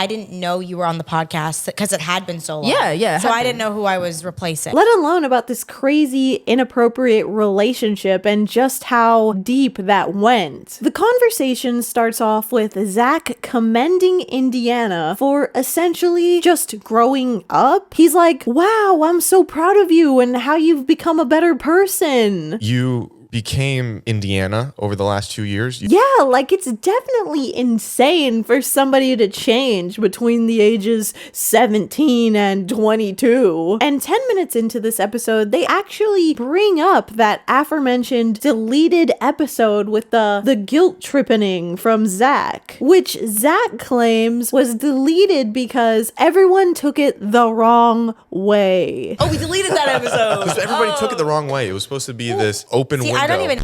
didn't know you were on the podcast because it had been so long. Yeah. So I didn't know who I was replacing. Let alone about this crazy, inappropriate relationship and just how deep that went. The conversation starts off with Zach commending Indiana for essentially just growing up. He's like, wow, I'm so proud of you and how you've become a better person. You became Indiana over the last 2 years. Yeah, like it's definitely insane for somebody to change between the ages 17 and 22. And 10 minutes into this episode, they actually bring up that aforementioned deleted episode with the guilt tripping from Zach, which Zach claims was deleted because everyone took it the wrong way. Oh, we deleted that episode. Because everybody took it the wrong way. It was supposed to be this open window. I don't even...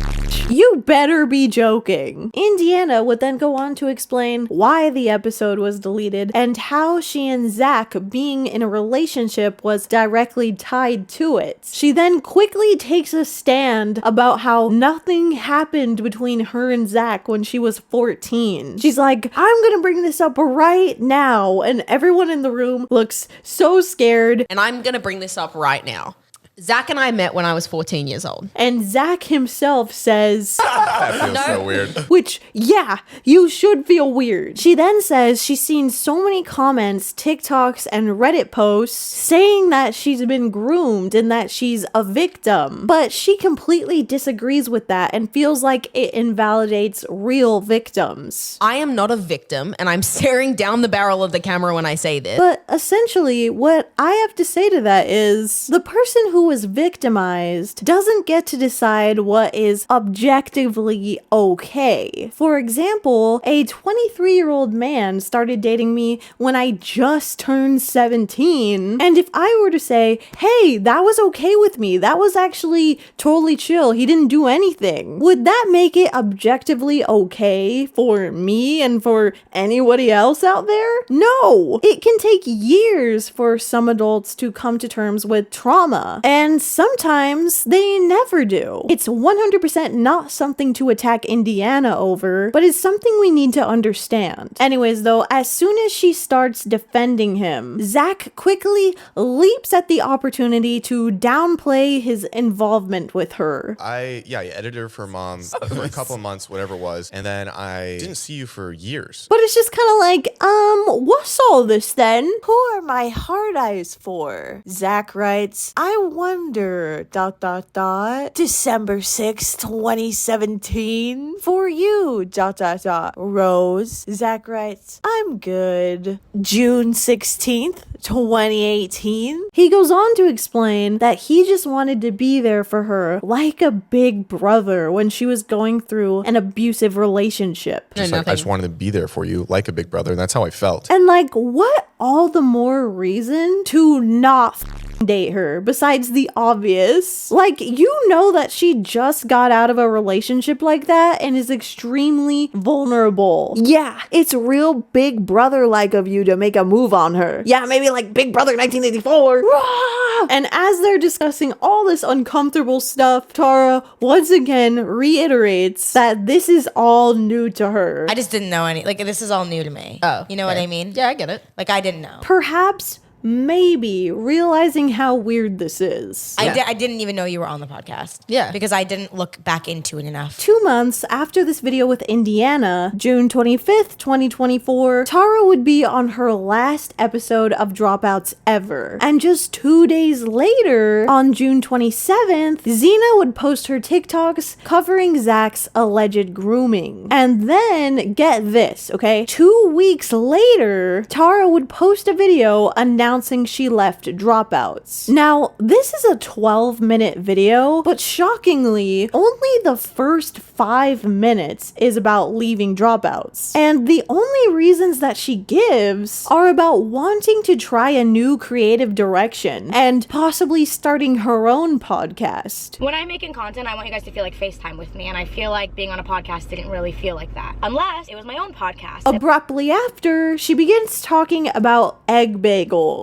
You better be joking. Indiana would then go on to explain why the episode was deleted and how she and Zach being in a relationship was directly tied to it. She then quickly takes a stand about how nothing happened between her and Zach when she was 14. She's like, I'm gonna bring this up right now, and everyone in the room looks so scared. And I'm gonna bring this up right now. Zach and I met when I was 14 years old. And Zach himself says... That feels so weird. Which, yeah, you should feel weird. She then says she's seen so many comments, TikToks, and Reddit posts saying that she's been groomed and that she's a victim. But she completely disagrees with that and feels like it invalidates real victims. I am not a victim, and I'm staring down the barrel of the camera when I say this. But essentially, what I have to say to that is the person who was victimized doesn't get to decide what is objectively okay. For example, a 23-year-old man started dating me when I just turned 17, and if I were to say, hey, that was okay with me, that was actually totally chill, he didn't do anything, would that make it objectively okay for me and for anybody else out there? No! It can take years for some adults to come to terms with trauma, and sometimes they never do. It's 100% not something to attack Indiana over, but it's something we need to understand. Anyways though, as soon as she starts defending him, Zach quickly leaps at the opportunity to downplay his involvement with her. I edited her for Mom for a couple of months, whatever it was, and then I didn't see you for years. But it's just kind of like, what's all this then? Who are my hard eyes for? Zach writes, I wonder, ... December 6th, 2017. For you, ... Rose. Zach writes, I'm good. June 16th, 2018. He goes on to explain that he just wanted to be there for her like a big brother when she was going through an abusive relationship. Just like, I just wanted to be there for you like a big brother, and that's how I felt. And like, what all the more reason to not date her besides the obvious? Like, you know that she just got out of a relationship like that and is extremely vulnerable. Yeah, it's real big brother like of you to make a move on her. Yeah, maybe like Big Brother 1984. And as they're discussing all this uncomfortable stuff, Tara once again reiterates that this is all new to her. I just didn't know any, like, this is all new to me. Oh, you know what I mean? Yeah, I get it. Like, I didn't know. Perhaps maybe realizing how weird this is. I didn't even know you were on the podcast. Yeah. Because I didn't look back into it enough. 2 months after this video with Indiana, June 25th, 2024, Tara would be on her last episode of Dropouts ever. And just 2 days later, on June 27th, Xena would post her TikToks covering Zach's alleged grooming. And then, get this, okay? 2 weeks later, Tara would post a video announcing she left Dropouts. Now, this is a 12-minute video, but shockingly, only the first 5 minutes is about leaving Dropouts. And the only reasons that she gives are about wanting to try a new creative direction and possibly starting her own podcast. When I'm making content, I want you guys to feel like FaceTime with me, and I feel like being on a podcast didn't really feel like that. Unless it was my own podcast. Abruptly after, she begins talking about egg bagels.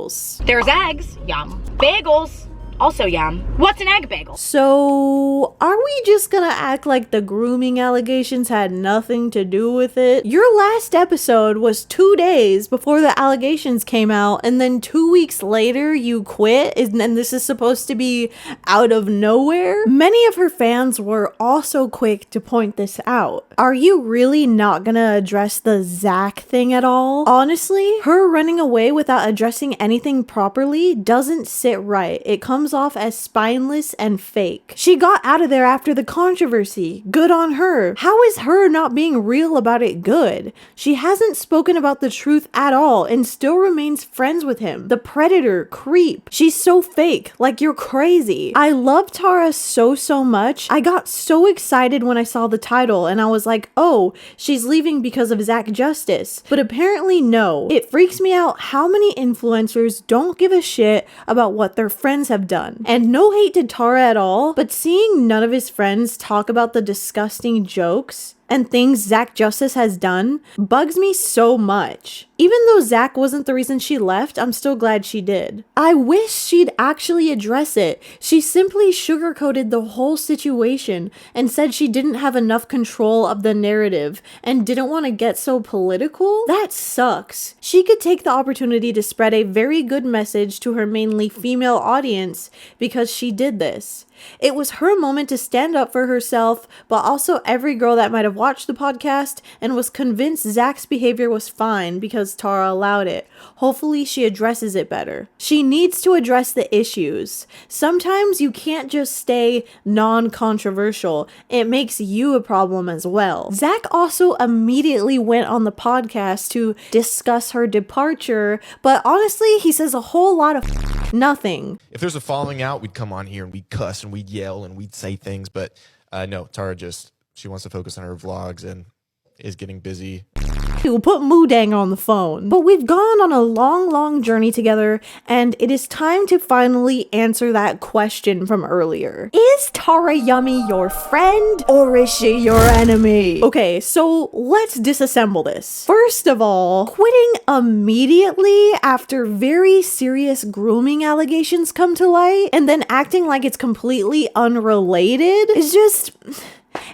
There's eggs, yum. Bagels, also yum. What's an egg bagel? So, are we just gonna act like the grooming allegations had nothing to do with it? Your last episode was 2 days before the allegations came out, and then 2 weeks later you quit, and this is supposed to be out of nowhere? Many of her fans were also quick to point this out. Are you really not gonna address the Zach thing at all? Honestly, her running away without addressing anything properly doesn't sit right. It comes comes off as spineless and fake. She got out of there after the controversy. Good on her. How is her not being real about it good? She hasn't spoken about the truth at all and still remains friends with him. The predator, creep. She's so fake, like you're crazy. I love Tara so much. I got so excited when I saw the title and I was like, oh, she's leaving because of Zach Justice. But apparently no. It freaks me out how many influencers don't give a shit about what their friends have done. And no hate to Tara at all, but seeing none of his friends talk about the disgusting jokes and things Zach Justice has done bugs me so much. Even though Zach wasn't the reason she left, I'm still glad she did. I wish she'd actually address it. She simply sugarcoated the whole situation and said she didn't have enough control of the narrative and didn't want to get so political. That sucks. She could take the opportunity to spread a very good message to her mainly female audience because she did this. It was her moment to stand up for herself, but also every girl that might have watched the podcast and was convinced Zach's behavior was fine because Tara allowed it. Hopefully she addresses it better. She needs to address the issues. Sometimes you can't just stay non-controversial. It makes you a problem as well. Zach also immediately went on the podcast to discuss her departure, but honestly, he says a whole lot of nothing. If there's a falling out, we'd come on here and we'd cuss and we'd yell and we'd say things, but no, Tara she wants to focus on her vlogs and is getting busy. Put Moodang on the phone. But we've gone on a long journey together, and it is time to finally answer that question from earlier. Is Tarayummy your friend, or is she your enemy? Okay, so let's disassemble this. First of all, quitting immediately after very serious grooming allegations come to light, and then acting like it's completely unrelated is just...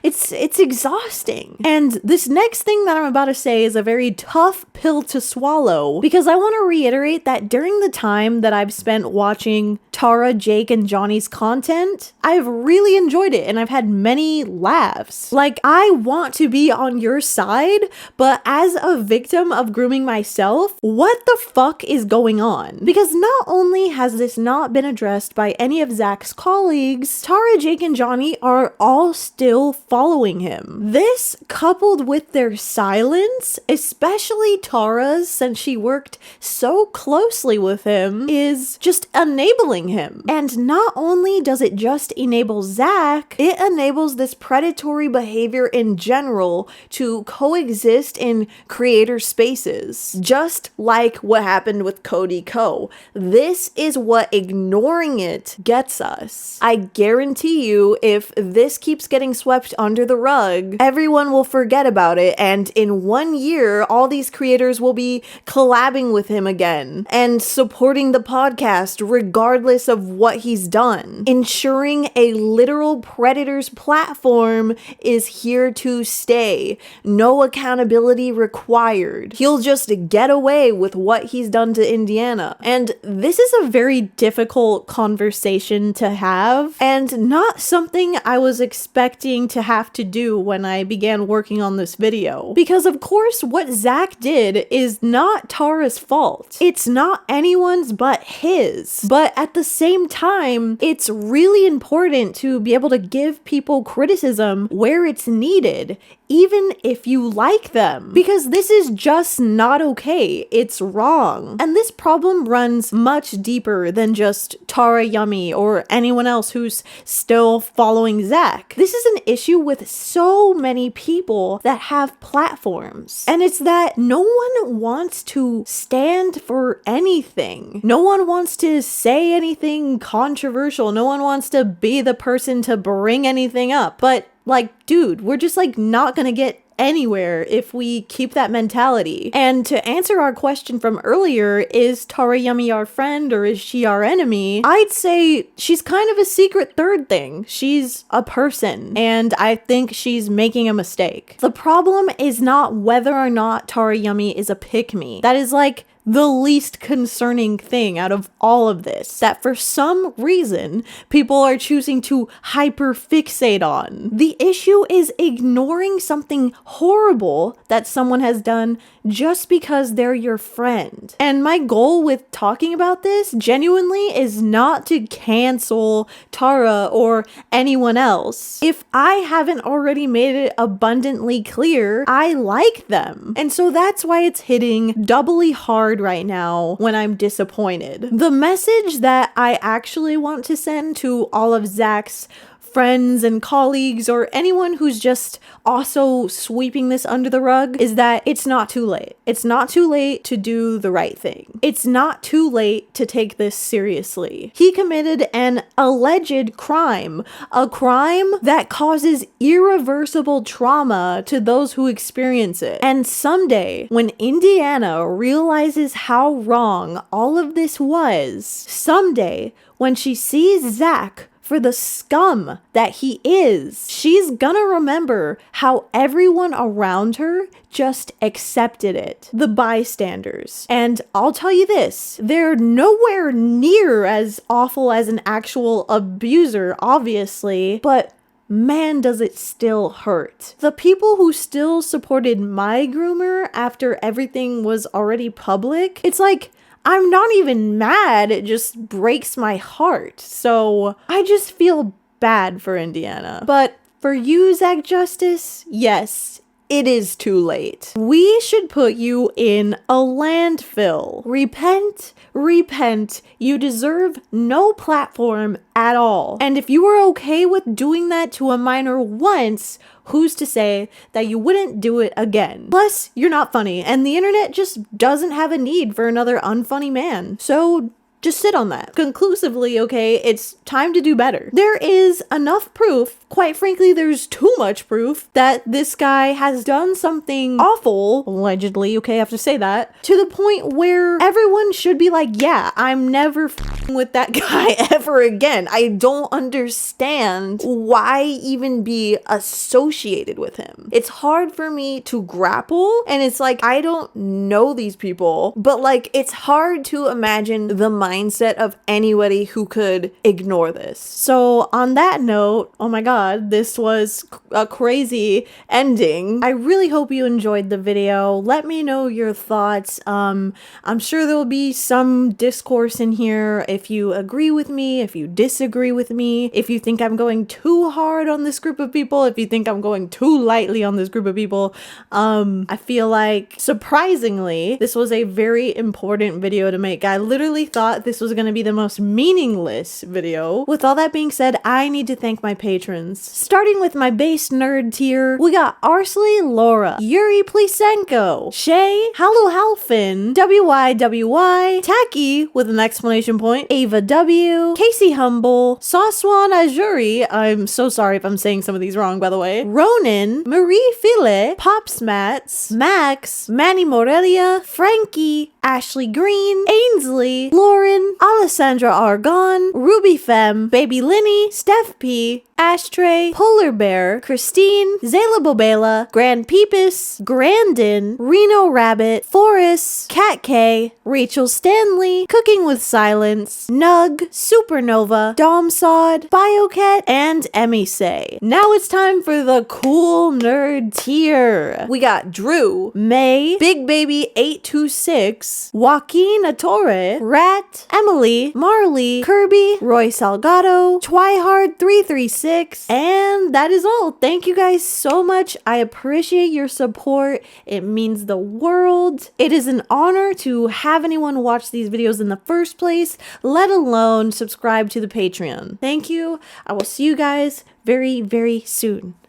It's exhausting. And this next thing that I'm about to say is a very tough pill to swallow, because I want to reiterate that during the time that I've spent watching Tara, Jake, and Johnny's content, I've really enjoyed it and I've had many laughs. Like, I want to be on your side, but as a victim of grooming myself, what the fuck is going on? Because not only has this not been addressed by any of Zach's colleagues, Tara, Jake, and Johnny are all still following him. This, coupled with their silence, especially Tara's since she worked so closely with him, is just enabling him. And not only does it just enable Zach, it enables this predatory behavior in general to coexist in creator spaces. Just like what happened with Cody Co. This is what ignoring it gets us. I guarantee you, if this keeps getting swept under the rug, everyone will forget about it, and in 1 year, all these creators will be collabing with him again and supporting the podcast regardless of what he's done, ensuring a literal predator's platform is here to stay. No accountability required. He'll just get away with what he's done to Indiana. And this is a very difficult conversation to have, and not something I was expecting to have to do when I began working on this video. Because of course what Zach did is not Tara's fault. It's not anyone's but his. But at the same time, it's really important to be able to give people criticism where it's needed, even if you like them. Because this is just not okay. It's wrong. And this problem runs much deeper than just Tarayummy or anyone else who's still following Zach. This is an issue with so many people that have platforms. And it's that no one wants to stand for anything. No one wants to say anything controversial. No one wants to be the person to bring anything up. But like, dude, we're just like not gonna get anywhere if we keep that mentality. And to answer our question from earlier, is Tarayummy our friend or is she our enemy? I'd say she's kind of a secret third thing. She's a person, and I think she's making a mistake. The problem is not whether or not Tarayummy is a pick-me. That is like the least concerning thing out of all of this, that for some reason people are choosing to hyperfixate on. The issue is ignoring something horrible that someone has done just because they're your friend. And my goal with talking about this genuinely is not to cancel Tara or anyone else. If I haven't already made it abundantly clear, I like them. And so that's why it's hitting doubly hard right now when I'm disappointed. The message that I actually want to send to all of Zach's friends and colleagues or anyone who's just also sweeping this under the rug is that it's not too late. It's not too late to do the right thing. It's not too late to take this seriously. He committed an alleged crime, a crime that causes irreversible trauma to those who experience it. And someday, when Indiana realizes how wrong all of this was, someday, when she sees Zach for the scum that he is, she's gonna remember how everyone around her just accepted it. The bystanders. And I'll tell you this, they're nowhere near as awful as an actual abuser, obviously, but man, does it still hurt. The people who still supported my groomer after everything was already public, it's like, I'm not even mad, it just breaks my heart. So I just feel bad for Indiana. But for you, Zach Justice, yes, it is too late. We should put you in a landfill. Repent, repent. You deserve no platform at all. And if you were okay with doing that to a minor once, who's to say that you wouldn't do it again? Plus, you're not funny, and the internet just doesn't have a need for another unfunny man. So just sit on that. Conclusively, okay, it's time to do better. There is enough proof, quite frankly, there's too much proof that this guy has done something awful, allegedly, okay, I have to say that, to the point where everyone should be like, yeah, I'm never f***ing with that guy ever again. I don't understand why even be associated with him. It's hard for me to grapple, and it's like, I don't know these people, but like, it's hard to imagine the mindset of anybody who could ignore this. So on that note, oh my god, this was a crazy ending. I really hope you enjoyed the video. Let me know your thoughts. I'm sure there will be some discourse in here if you agree with me, if you disagree with me, if you think I'm going too hard on this group of people, if you think I'm going too lightly on this group of people. I feel like, surprisingly, this was a very important video to make. I literally thought this was going to be the most meaningless video. With all that being said, I need to thank my patrons. Starting with my base nerd tier, we got Arsley Laura, Yuri Plisenko, Shay, Hallo Halfin, WYWY, Tacky with an exclamation point, Ava W, Casey Humble, Saswan Ajuri, I'm so sorry if I'm saying some of these wrong by the way, Ronan, Marie File, Pops Mats, Max, Manny Morelia, Frankie, Ashley Green, Ainsley, Lauren, Alessandra Argon, Ruby Femme, Baby Linny, Steph P, Ashtray, Polar Bear, Christine, Zayla Bobela, Grand Peepus, Grandin, Reno Rabbit, Forrest, Cat K, Rachel Stanley, Cooking with Silence, Nug, Supernova, Domsod, Biocat, and Emmy Say. Now it's time for the cool nerd tier. We got Drew, May, Big Baby 826, Joaquin Attore, Rat, Emily, Marley, Kirby, Roy Salgado, Twihard 336, and that is all. Thank you guys so much. I appreciate your support. It means the world. It is an honor to have anyone watch these videos in the first place, let alone subscribe to the Patreon. Thank you. I will see you guys very, very soon.